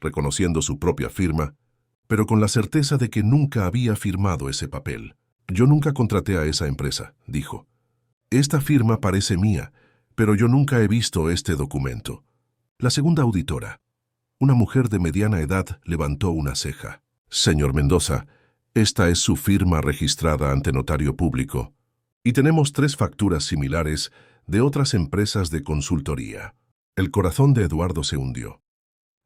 [SPEAKER 1] reconociendo su propia firma, pero con la certeza de que nunca había firmado ese papel. Yo nunca contraté a esa empresa, dijo. Esta firma parece mía, pero yo nunca he visto este documento. La segunda auditora, una mujer de mediana edad, levantó una ceja. Señor Mendoza, esta es su firma registrada ante notario público, y tenemos 3 facturas similares de otras empresas de consultoría. El corazón de Eduardo se hundió.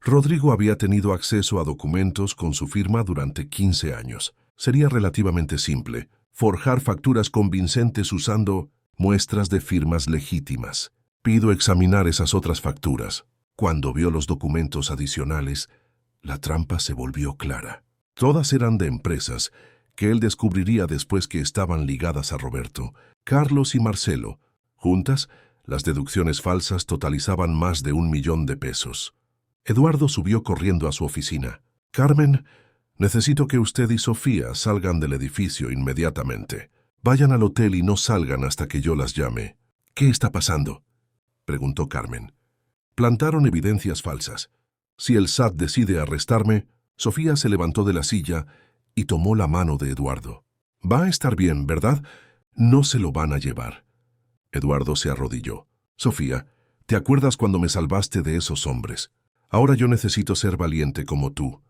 [SPEAKER 1] Rodrigo había tenido acceso a documentos con su firma durante 15 años. Sería relativamente simple forjar facturas convincentes usando muestras de firmas legítimas. Pido examinar esas otras facturas. Cuando vio los documentos adicionales, la trampa se volvió clara. Todas eran de empresas que él descubriría después que estaban ligadas a Roberto, Carlos y Marcelo. Juntas, las deducciones falsas totalizaban más de 1,000,000 de pesos. Eduardo subió corriendo a su oficina. Carmen, necesito que usted y Sofía salgan del edificio inmediatamente. Vayan al hotel y no salgan hasta que yo las llame. ¿Qué está pasando?, preguntó Carmen. Plantaron evidencias falsas. Si el SAT decide arrestarme, Sofía se levantó de la silla y tomó la mano de Eduardo. Va a estar bien, ¿verdad? No se lo van a llevar. Eduardo se arrodilló. Sofía, ¿te acuerdas cuando me salvaste de esos hombres? Ahora yo necesito ser valiente como tú,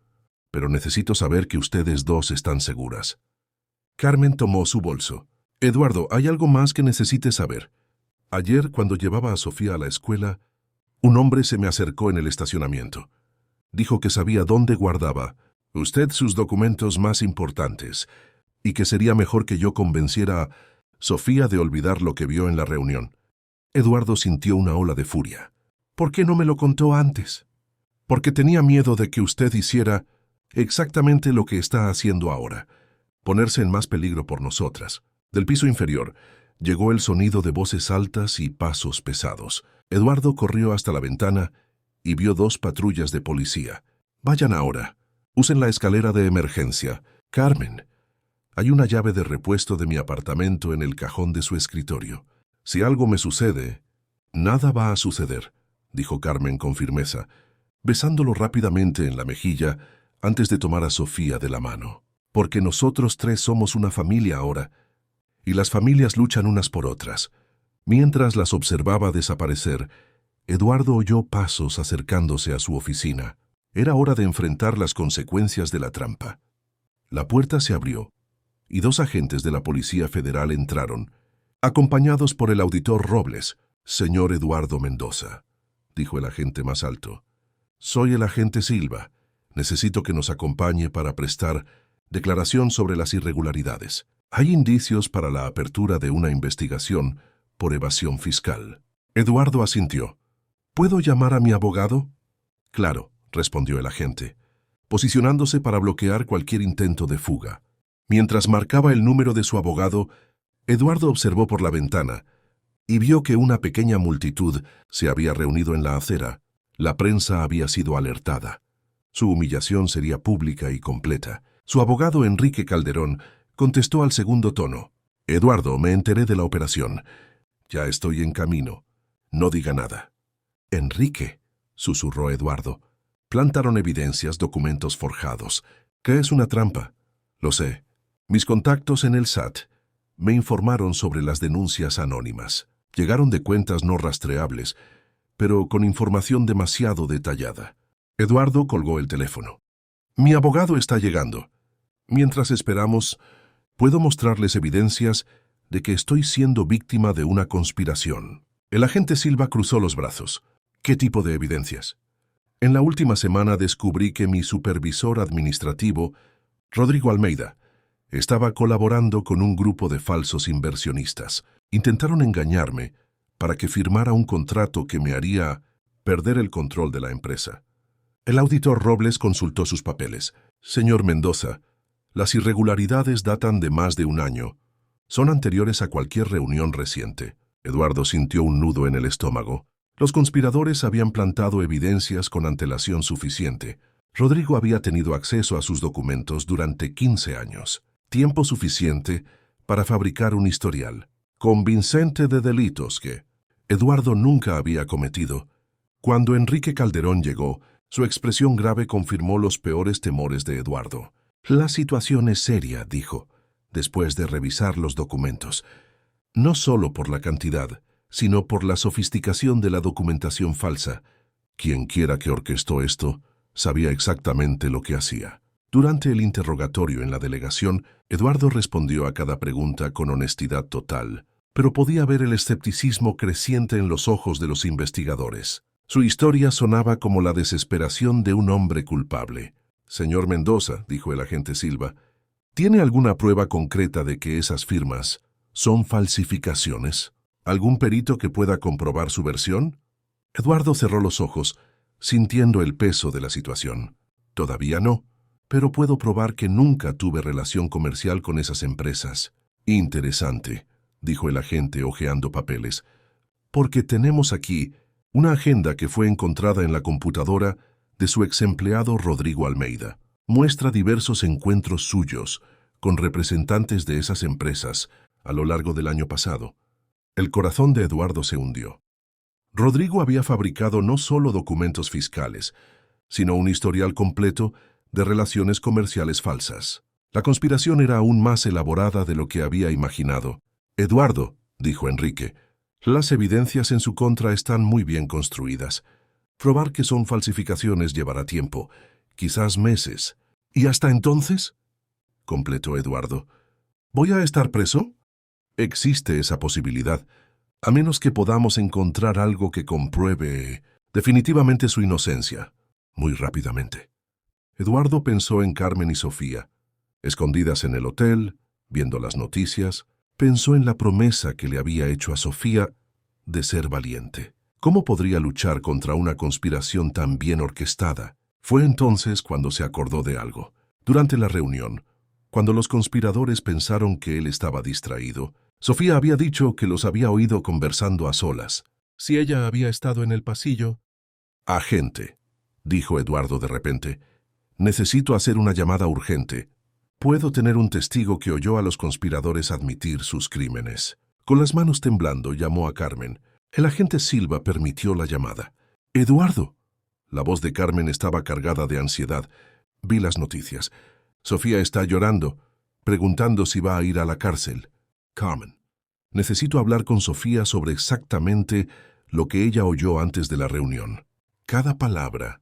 [SPEAKER 1] pero necesito saber que ustedes dos están seguras. Carmen tomó su bolso. Eduardo, ¿hay algo más que necesites saber? Ayer, cuando llevaba a Sofía a la escuela, un hombre se me acercó en el estacionamiento. Dijo que sabía dónde guardaba usted sus documentos más importantes y que sería mejor que yo convenciera a Sofía de olvidar lo que vio en la reunión. Eduardo sintió una ola de furia. ¿Por qué no me lo contó antes? Porque tenía miedo de que usted hiciera exactamente lo que está haciendo ahora, ponerse en más peligro por nosotras. Del piso inferior llegó el sonido de voces altas y pasos pesados. Eduardo corrió hasta la ventana y vio 2 patrullas de policía. Vayan ahora. Usen la escalera de emergencia. Carmen, hay una llave de repuesto de mi apartamento en el cajón de su escritorio. Si algo me sucede, nada va a suceder, dijo Carmen con firmeza, besándolo rápidamente en la mejilla antes de tomar a Sofía de la mano. Porque nosotros 3 somos una familia ahora, y las familias luchan unas por otras. Mientras las observaba desaparecer, Eduardo oyó pasos acercándose a su oficina. Era hora de enfrentar las consecuencias de la trampa. La puerta se abrió, y 2 agentes de la Policía Federal entraron, acompañados por el auditor Robles. Señor Eduardo Mendoza, dijo el agente más alto. Soy el agente Silva. Necesito que nos acompañe para prestar declaración sobre las irregularidades. Hay indicios para la apertura de una investigación por evasión fiscal. Eduardo asintió. ¿Puedo llamar a mi abogado? Claro, respondió el agente, posicionándose para bloquear cualquier intento de fuga. Mientras marcaba el número de su abogado, Eduardo observó por la ventana y vio que una pequeña multitud se había reunido en la acera. La prensa había sido alertada. Su humillación sería pública y completa. Su abogado Enrique Calderón contestó al segundo tono. Eduardo, me enteré de la operación. Ya estoy en camino. No diga nada. Enrique, susurró Eduardo. Plantaron evidencias, documentos forjados. ¿Qué es una trampa? Lo sé. Mis contactos en el SAT me informaron sobre las denuncias anónimas. Llegaron de cuentas no rastreables, pero con información demasiado detallada. Eduardo colgó el teléfono. Mi abogado está llegando. Mientras esperamos, puedo mostrarles evidencias de que estoy siendo víctima de una conspiración. El agente Silva cruzó los brazos. ¿Qué tipo de evidencias? En la última semana descubrí que mi supervisor administrativo, Rodrigo Almeida, estaba colaborando con un grupo de falsos inversionistas. Intentaron engañarme para que firmara un contrato que me haría perder el control de la empresa. El auditor Robles consultó sus papeles. Señor Mendoza, las irregularidades datan de más de un año. Son anteriores a cualquier reunión reciente. Eduardo sintió un nudo en el estómago. Los conspiradores habían plantado evidencias con antelación suficiente. Rodrigo había tenido acceso a sus documentos durante 15 años, tiempo suficiente para fabricar un historial convincente de delitos que Eduardo nunca había cometido. Cuando Enrique Calderón llegó, su expresión grave confirmó los peores temores de Eduardo. La situación es seria, dijo, después de revisar los documentos. No solo por la cantidad, sino por la sofisticación de la documentación falsa. Quien quiera que orquestó esto, sabía exactamente lo que hacía. Durante el interrogatorio en la delegación, Eduardo respondió a cada pregunta con honestidad total, pero podía ver el escepticismo creciente en los ojos de los investigadores. Su historia sonaba como la desesperación de un hombre culpable. Señor Mendoza, dijo el agente Silva, ¿tiene alguna prueba concreta de que esas firmas son falsificaciones? ¿Algún perito que pueda comprobar su versión? Eduardo cerró los ojos, sintiendo el peso de la situación. Todavía no, pero puedo probar que nunca tuve relación comercial con esas empresas. Interesante, dijo el agente hojeando papeles, porque tenemos aquí una agenda que fue encontrada en la computadora de su exempleado Rodrigo Almeida. Muestra diversos encuentros suyos con representantes de esas empresas a lo largo del año pasado. El corazón de Eduardo se hundió. Rodrigo había fabricado no solo documentos fiscales, sino un historial completo de relaciones comerciales falsas. La conspiración era aún más elaborada de lo que había imaginado. Eduardo, dijo Enrique, las evidencias en su contra están muy bien construidas. Probar que son falsificaciones llevará tiempo, quizás meses. ¿Y hasta entonces? Completó Eduardo. ¿Voy a estar preso? Existe esa posibilidad, a menos que podamos encontrar algo que compruebe definitivamente su inocencia, muy rápidamente. Eduardo pensó en Carmen y Sofía, escondidas en el hotel, viendo las noticias. Pensó en la promesa que le había hecho a Sofía de ser valiente. ¿Cómo podría luchar contra una conspiración tan bien orquestada? Fue entonces cuando se acordó de algo. Durante la reunión, cuando los conspiradores pensaron que él estaba distraído, Sofía había dicho que los había oído conversando a solas. Si ella había estado en el pasillo... Agente, dijo Eduardo de repente, necesito hacer una llamada urgente. Puedo tener un testigo que oyó a los conspiradores admitir sus crímenes. Con las manos temblando, llamó a Carmen. El agente Silva permitió la llamada. ¡Eduardo! La voz de Carmen estaba cargada de ansiedad. Vi las noticias. Sofía está llorando, preguntando si va a ir a la cárcel. Carmen, necesito hablar con Sofía sobre exactamente lo que ella oyó antes de la reunión. Cada palabra,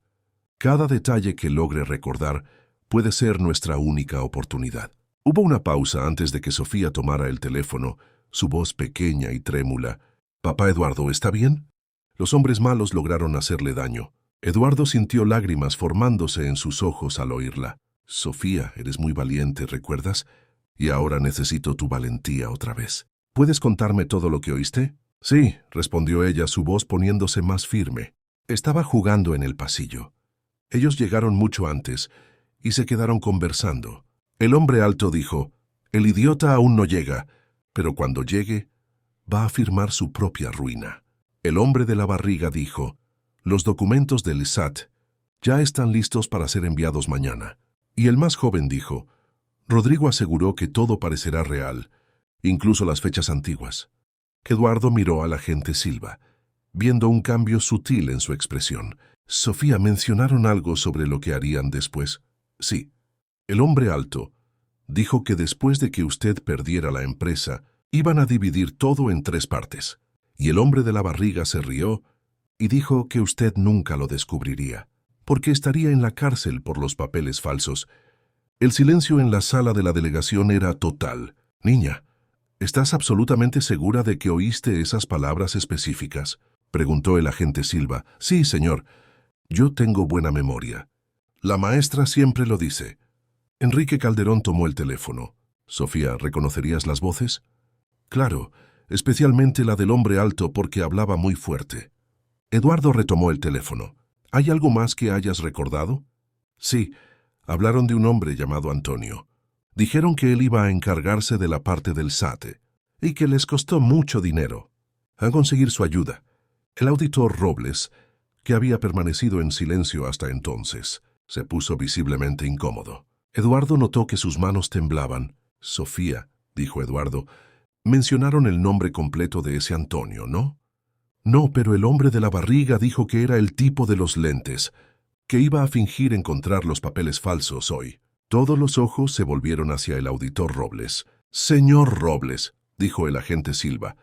[SPEAKER 1] cada detalle que logre recordar, puede ser nuestra única oportunidad. Hubo una pausa antes de que Sofía tomara el teléfono, su voz pequeña y trémula. «Papá Eduardo, ¿está bien?» Los hombres malos lograron hacerle daño. Eduardo sintió lágrimas formándose en sus ojos al oírla. «Sofía, eres muy valiente, ¿recuerdas? Y ahora necesito tu valentía otra vez. ¿Puedes contarme todo lo que oíste?» «Sí», respondió ella, su voz poniéndose más firme. Estaba jugando en el pasillo. Ellos llegaron mucho antes y se quedaron conversando. El hombre alto dijo, «El idiota aún no llega, pero cuando llegue, va a firmar su propia ruina». El hombre de la barriga dijo, «Los documentos del SAT ya están listos para ser enviados mañana». Y el más joven dijo, «Rodrigo aseguró que todo parecerá real, incluso las fechas antiguas». Eduardo miró al agente Silva, viendo un cambio sutil en su expresión. «Sofía, ¿mencionaron algo sobre lo que harían después?» «Sí». El hombre alto dijo que después de que usted perdiera la empresa, iban a dividir todo en 3 partes. Y el hombre de la barriga se rió y dijo que usted nunca lo descubriría, porque estaría en la cárcel por los papeles falsos. El silencio en la sala de la delegación era total. «Niña, ¿estás absolutamente segura de que oíste esas palabras específicas?», preguntó el agente Silva. «Sí, señor. Yo tengo buena memoria. La maestra siempre lo dice». Enrique Calderón tomó el teléfono. «Sofía, ¿reconocerías las voces?» «Claro, especialmente la del hombre alto porque hablaba muy fuerte. Eduardo retomó el teléfono. ¿Hay algo más que hayas recordado? Sí, hablaron de un hombre llamado Antonio. Dijeron que él iba a encargarse de la parte del SAT y que les costó mucho dinero. A conseguir su ayuda. El auditor Robles, que había permanecido en silencio hasta entonces, se puso visiblemente incómodo. Eduardo notó que sus manos temblaban. Sofía, dijo Eduardo, mencionaron el nombre completo de ese Antonio, ¿no? No, pero el hombre de la barriga dijo que era el tipo de los lentes, que iba a fingir encontrar los papeles falsos hoy. Todos los ojos se volvieron hacia el auditor Robles. Señor Robles, dijo el agente Silva,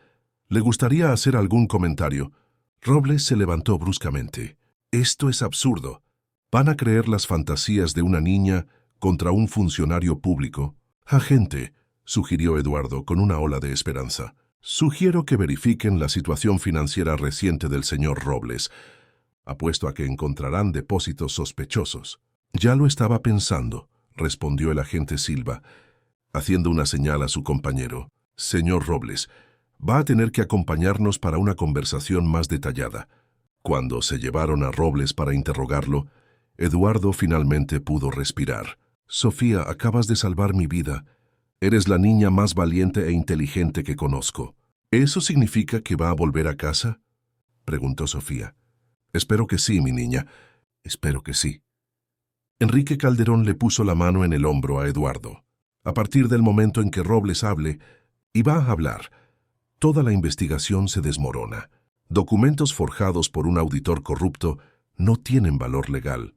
[SPEAKER 1] ¿le gustaría hacer algún comentario? Robles se levantó bruscamente. Esto es absurdo. ¿Van a creer las fantasías de una niña contra un funcionario público? Agente, sugirió Eduardo con una ola de esperanza, sugiero que verifiquen la situación financiera reciente del señor Robles. Apuesto a que encontrarán depósitos sospechosos. Ya lo estaba pensando, respondió el agente Silva, haciendo una señal a su compañero. Señor Robles, va a tener que acompañarnos para una conversación más detallada. Cuando se llevaron a Robles para interrogarlo, Eduardo finalmente pudo respirar. Sofía, acabas de salvar mi vida. Eres la niña más valiente e inteligente que conozco. ¿Eso significa que va a volver a casa?, preguntó Sofía. Espero que sí, mi niña. Espero que sí. Enrique Calderón le puso la mano en el hombro a Eduardo. A partir del momento en que Robles hable, y va a hablar, toda la investigación se desmorona. Documentos forjados por un auditor corrupto no tienen valor legal.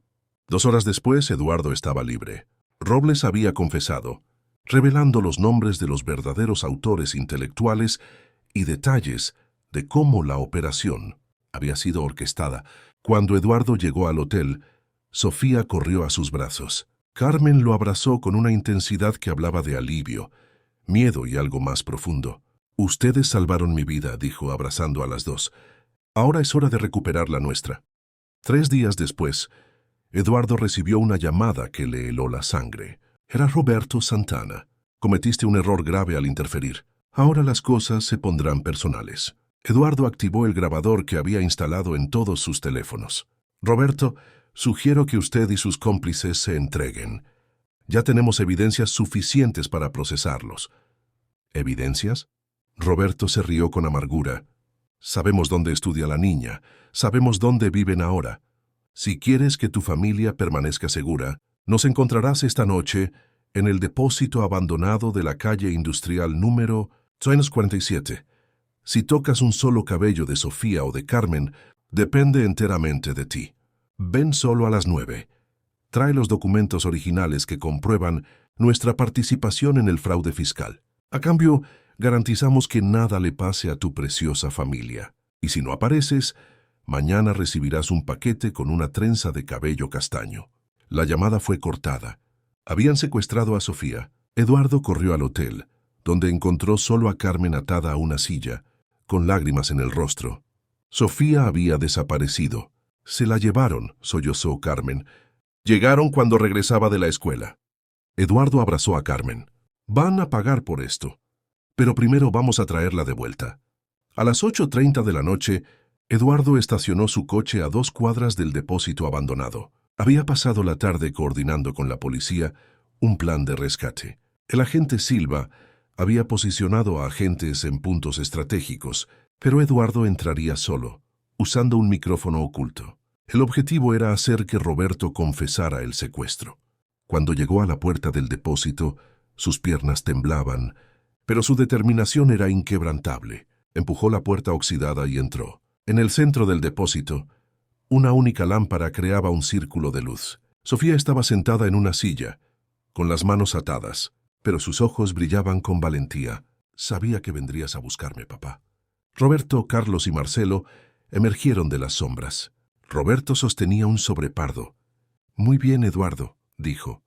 [SPEAKER 1] 2 horas después, Eduardo estaba libre. Robles había confesado, revelando los nombres de los verdaderos autores intelectuales y detalles de cómo la operación había sido orquestada. Cuando Eduardo llegó al hotel, Sofía corrió a sus brazos. Carmen lo abrazó con una intensidad que hablaba de alivio, miedo y algo más profundo. Ustedes salvaron mi vida, dijo abrazando a las dos. Ahora es hora de recuperar la nuestra. 3 días después, Eduardo recibió una llamada que le heló la sangre. Era Roberto Santana. Cometiste un error grave al interferir. Ahora las cosas se pondrán personales. Eduardo activó el grabador que había instalado en todos sus teléfonos. Roberto, sugiero que usted y sus cómplices se entreguen. Ya tenemos evidencias suficientes para procesarlos. ¿Evidencias? Roberto se rió con amargura. Sabemos dónde estudia la niña. Sabemos dónde viven ahora. Si quieres que tu familia permanezca segura, nos encontrarás esta noche en el depósito abandonado de la calle industrial número 247. Si tocas un solo cabello de Sofía o de Carmen, depende enteramente de ti. Ven solo a las 9. Trae los documentos originales que comprueban nuestra participación en el fraude fiscal. A cambio, garantizamos que nada le pase a tu preciosa familia. Y si no apareces, mañana recibirás un paquete con una trenza de cabello castaño. La llamada fue cortada. Habían secuestrado a Sofía. Eduardo corrió al hotel, donde encontró solo a Carmen atada a una silla, con lágrimas en el rostro. Sofía había desaparecido. Se la llevaron, sollozó Carmen. Llegaron cuando regresaba de la escuela. Eduardo abrazó a Carmen. Van a pagar por esto. Pero primero vamos a traerla de vuelta. A las 8:30 de la noche, Eduardo estacionó su coche a 2 cuadras del depósito abandonado. Había pasado la tarde coordinando con la policía un plan de rescate. El agente Silva había posicionado a agentes en puntos estratégicos, pero Eduardo entraría solo, usando un micrófono oculto. El objetivo era hacer que Roberto confesara el secuestro. Cuando llegó a la puerta del depósito, sus piernas temblaban, pero su determinación era inquebrantable. Empujó la puerta oxidada y entró. En el centro del depósito, una única lámpara creaba un círculo de luz. Sofía estaba sentada en una silla, con las manos atadas, pero sus ojos brillaban con valentía. Sabía que vendrías a buscarme, papá. Roberto, Carlos y Marcelo emergieron de las sombras. Roberto sostenía un sobrepardo. Muy bien, Eduardo, dijo.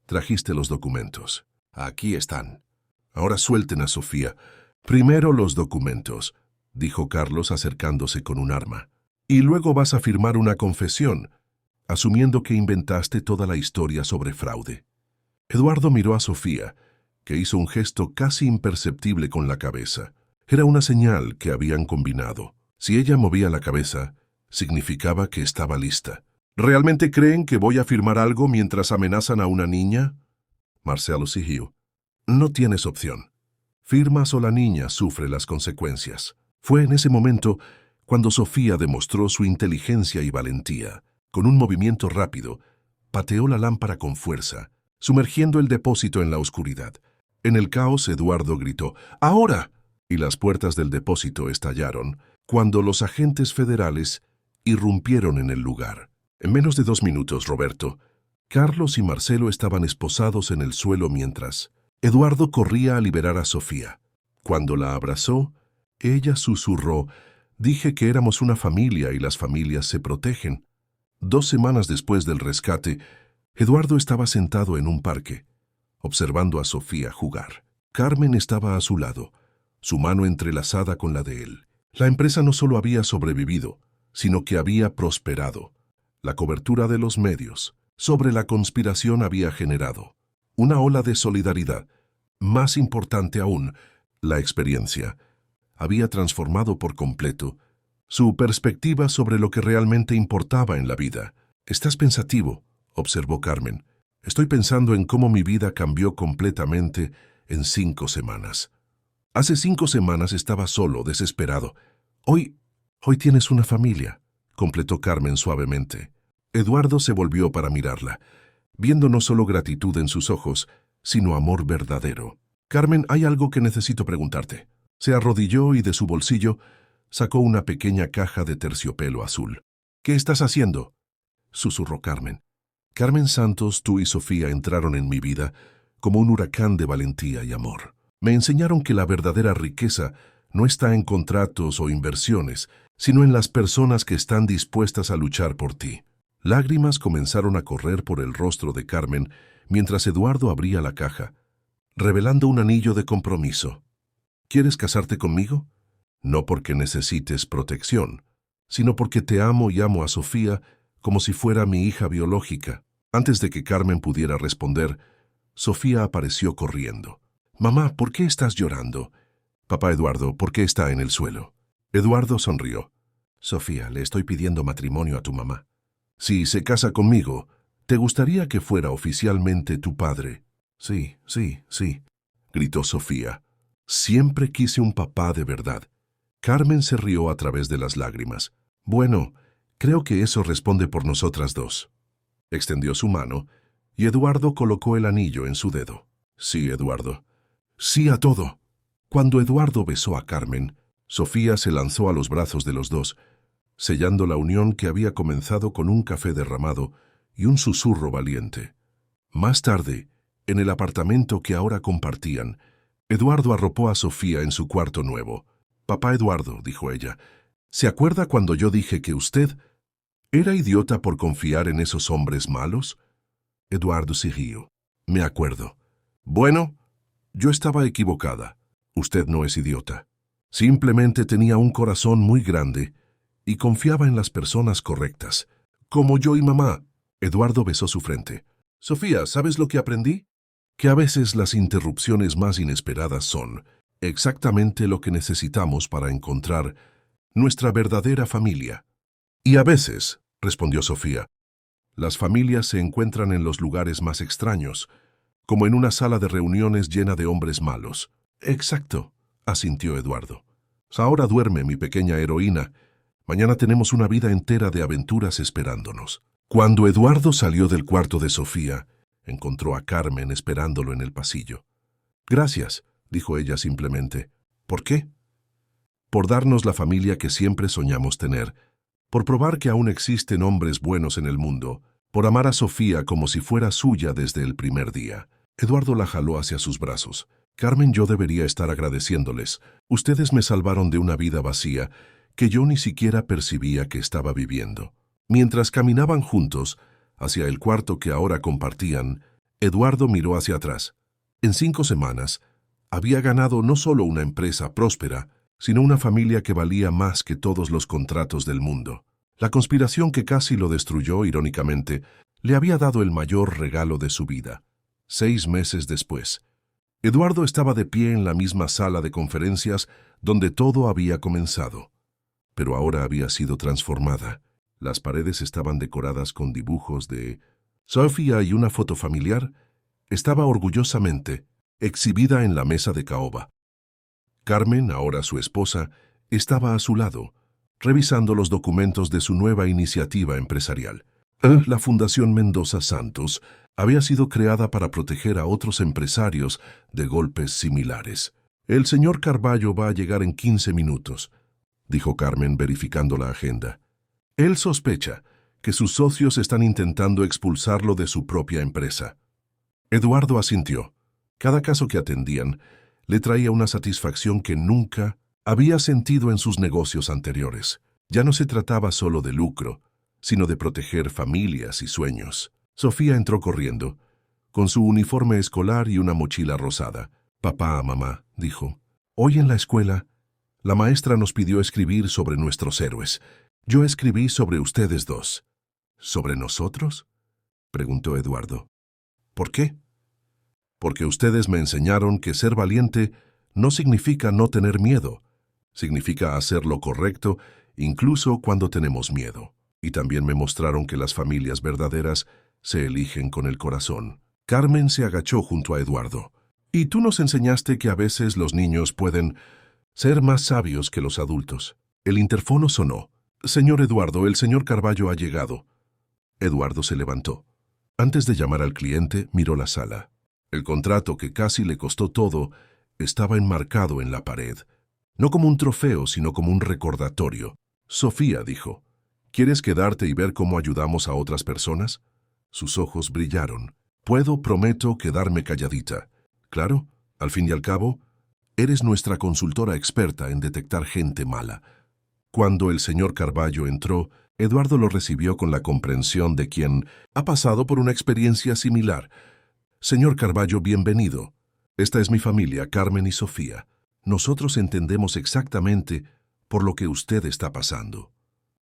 [SPEAKER 1] Trajiste los documentos. Aquí están. Ahora suelten a Sofía. Primero los documentos, dijo Carlos acercándose con un arma. Y luego vas a firmar una confesión, asumiendo que inventaste toda la historia sobre fraude. Eduardo miró a Sofía, que hizo un gesto casi imperceptible con la cabeza. Era una señal que habían combinado. Si ella movía la cabeza, significaba que estaba lista. ¿Realmente creen que voy a firmar algo mientras amenazan a una niña? Marcelo siguió. No tienes opción. Firmas o la niña sufre las consecuencias. Fue en ese momento cuando Sofía demostró su inteligencia y valentía. Con un movimiento rápido, pateó la lámpara con fuerza, sumergiendo el depósito en la oscuridad. En el caos, Eduardo gritó, ¡ahora! Y las puertas del depósito estallaron cuando los agentes federales irrumpieron en el lugar. En menos de 2 minutos, Roberto, Carlos y Marcelo estaban esposados en el suelo mientras Eduardo corría a liberar a Sofía. Cuando la abrazó, ella susurró, «Dije que éramos una familia y las familias se protegen». 2 semanas después del rescate, Eduardo estaba sentado en un parque, observando a Sofía jugar. Carmen estaba a su lado, su mano entrelazada con la de él. La empresa no solo había sobrevivido, sino que había prosperado. La cobertura de los medios sobre la conspiración había generado una ola de solidaridad. Más importante aún, la experiencia había transformado por completo su perspectiva sobre lo que realmente importaba en la vida. «Estás pensativo», observó Carmen. «Estoy pensando en cómo mi vida cambió completamente en 5 semanas. Hace 5 semanas estaba solo, desesperado. Hoy tienes una familia», completó Carmen suavemente. Eduardo se volvió para mirarla, viendo no solo gratitud en sus ojos, sino amor verdadero. «Carmen, hay algo que necesito preguntarte». Se arrodilló y de su bolsillo sacó una pequeña caja de terciopelo azul. «¿Qué estás haciendo?», susurró Carmen. «Carmen Santos, tú y Sofía entraron en mi vida como un huracán de valentía y amor. Me enseñaron que la verdadera riqueza no está en contratos o inversiones, sino en las personas que están dispuestas a luchar por ti». Lágrimas comenzaron a correr por el rostro de Carmen mientras Eduardo abría la caja, revelando un anillo de compromiso. «¿Quieres casarte conmigo? No porque necesites protección, sino porque te amo y amo a Sofía como si fuera mi hija biológica». Antes de que Carmen pudiera responder, Sofía apareció corriendo. «Mamá, ¿por qué estás llorando?» «Papá Eduardo, ¿por qué está en el suelo?» Eduardo sonrió. «Sofía, le estoy pidiendo matrimonio a tu mamá. Si se casa conmigo, ¿te gustaría que fuera oficialmente tu padre?» «Sí, sí, sí», gritó Sofía. «Siempre quise un papá de verdad». Carmen se rió a través de las lágrimas. «Bueno, creo que eso responde por nosotras dos». Extendió su mano y Eduardo colocó el anillo en su dedo. «Sí, Eduardo. Sí a todo». Cuando Eduardo besó a Carmen, Sofía se lanzó a los brazos de los dos, sellando la unión que había comenzado con un café derramado y un susurro valiente. Más tarde, en el apartamento que ahora compartían, Eduardo arropó a Sofía en su cuarto nuevo. «Papá Eduardo», dijo ella, «¿se acuerda cuando yo dije que usted era idiota por confiar en esos hombres malos?» Eduardo se rió. «Me acuerdo». «Bueno, yo estaba equivocada. Usted no es idiota. Simplemente tenía un corazón muy grande y confiaba en las personas correctas, como yo y mamá». Eduardo besó su frente. «Sofía, ¿sabes lo que aprendí? Que a veces las interrupciones más inesperadas son exactamente lo que necesitamos para encontrar nuestra verdadera familia». «Y a veces», respondió Sofía, «las familias se encuentran en los lugares más extraños, como en una sala de reuniones llena de hombres malos». «Exacto», asintió Eduardo. «Ahora duerme, mi pequeña heroína. Mañana tenemos una vida entera de aventuras esperándonos». Cuando Eduardo salió del cuarto de Sofía, encontró a Carmen esperándolo en el pasillo. «Gracias», dijo ella simplemente. «¿Por qué?» «Por darnos la familia que siempre soñamos tener, por probar que aún existen hombres buenos en el mundo, por amar a Sofía como si fuera suya desde el primer día». Eduardo la jaló hacia sus brazos. «Carmen, yo debería estar agradeciéndoles. Ustedes me salvaron de una vida vacía que yo ni siquiera percibía que estaba viviendo». Mientras caminaban juntos hacia el cuarto que ahora compartían, Eduardo miró hacia atrás. En 5 semanas, había ganado no solo una empresa próspera, sino una familia que valía más que todos los contratos del mundo. La conspiración que casi lo destruyó, irónicamente, le había dado el mayor regalo de su vida. 6 meses después, Eduardo estaba de pie en la misma sala de conferencias donde todo había comenzado, pero ahora había sido transformada. Las paredes estaban decoradas con dibujos de Sofía y una foto familiar estaba orgullosamente exhibida en la mesa de caoba. Carmen, ahora su esposa, estaba a su lado, revisando los documentos de su nueva iniciativa empresarial. La Fundación Mendoza Santos había sido creada para proteger a otros empresarios de golpes similares. El señor Carballo va a llegar en 15 minutos, dijo Carmen verificando la agenda. Él sospecha que sus socios están intentando expulsarlo de su propia empresa. Eduardo asintió. Cada caso que atendían le traía una satisfacción que nunca había sentido en sus negocios anteriores. Ya no se trataba solo de lucro, sino de proteger familias y sueños. Sofía entró corriendo, con su uniforme escolar y una mochila rosada. «Papá, mamá», dijo, «hoy en la escuela, la maestra nos pidió escribir sobre nuestros héroes. Yo escribí sobre ustedes dos». «¿Sobre nosotros?», preguntó Eduardo. «¿Por qué?». «Porque ustedes me enseñaron que ser valiente no significa no tener miedo. Significa hacer lo correcto incluso cuando tenemos miedo. Y también me mostraron que las familias verdaderas se eligen con el corazón». Carmen se agachó junto a Eduardo. «Y tú nos enseñaste que a veces los niños pueden ser más sabios que los adultos». El interfono sonó. «Señor Eduardo, el señor Carballo ha llegado». Eduardo se levantó. Antes de llamar al cliente, miró la sala. El contrato, que casi le costó todo, estaba enmarcado en la pared. No como un trofeo, sino como un recordatorio. «Sofía», dijo, «¿quieres quedarte y ver cómo ayudamos a otras personas?» Sus ojos brillaron. «Prometo quedarme calladita». «Claro, al fin y al cabo, eres nuestra consultora experta en detectar gente mala». Cuando el señor Carballo entró, Eduardo lo recibió con la comprensión de quien ha pasado por una experiencia similar. «Señor Carballo, bienvenido. Esta es mi familia, Carmen y Sofía. Nosotros entendemos exactamente por lo que usted está pasando».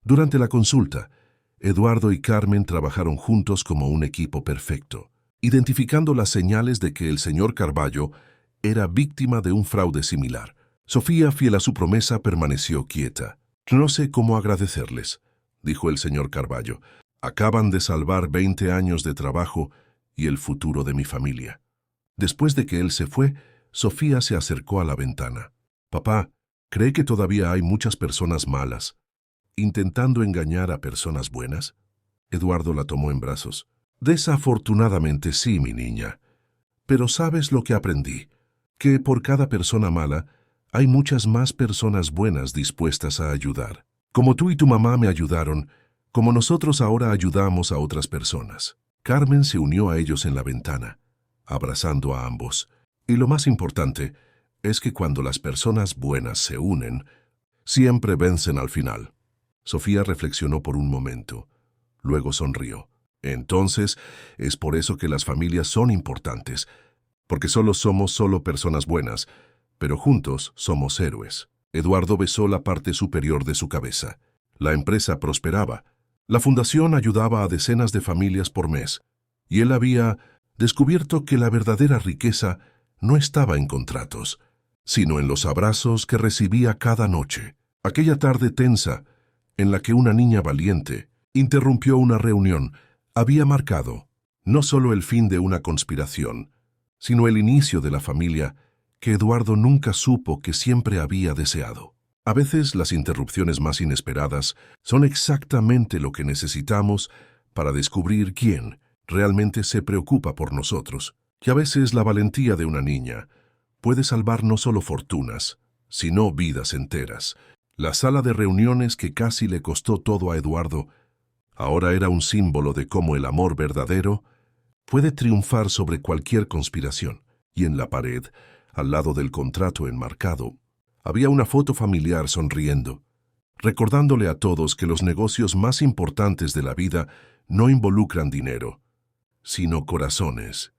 [SPEAKER 1] Durante la consulta, Eduardo y Carmen trabajaron juntos como un equipo perfecto, identificando las señales de que el señor Carballo era víctima de un fraude similar. Sofía, fiel a su promesa, permaneció quieta. «No sé cómo agradecerles», dijo el señor Carballo. «Acaban de salvar 20 años de trabajo y el futuro de mi familia». Después de que él se fue, Sofía se acercó a la ventana. «Papá, ¿cree que todavía hay muchas personas malas intentando engañar a personas buenas?» Eduardo la tomó en brazos. «Desafortunadamente sí, mi niña. Pero ¿sabes lo que aprendí? Que por cada persona mala hay muchas más personas buenas dispuestas a ayudar. Como tú y tu mamá me ayudaron, como nosotros ahora ayudamos a otras personas». Carmen se unió a ellos en la ventana, abrazando a ambos. Y lo más importante es que cuando las personas buenas se unen, siempre vencen al final. Sofía reflexionó por un momento. Luego sonrió. «Entonces, es por eso que las familias son importantes, porque somos personas buenas, pero juntos somos héroes». Eduardo besó la parte superior de su cabeza. La empresa prosperaba. La fundación ayudaba a decenas de familias por mes, y él había descubierto que la verdadera riqueza no estaba en contratos, sino en los abrazos que recibía cada noche. Aquella tarde tensa, en la que una niña valiente interrumpió una reunión, había marcado no solo el fin de una conspiración, sino el inicio de la familia que Eduardo nunca supo que siempre había deseado. A veces las interrupciones más inesperadas son exactamente lo que necesitamos para descubrir quién realmente se preocupa por nosotros. Y a veces la valentía de una niña puede salvar no solo fortunas, sino vidas enteras. La sala de reuniones que casi le costó todo a Eduardo ahora era un símbolo de cómo el amor verdadero puede triunfar sobre cualquier conspiración. Y en la pared, al lado del contrato enmarcado, había una foto familiar sonriendo, recordándole a todos que los negocios más importantes de la vida no involucran dinero, sino corazones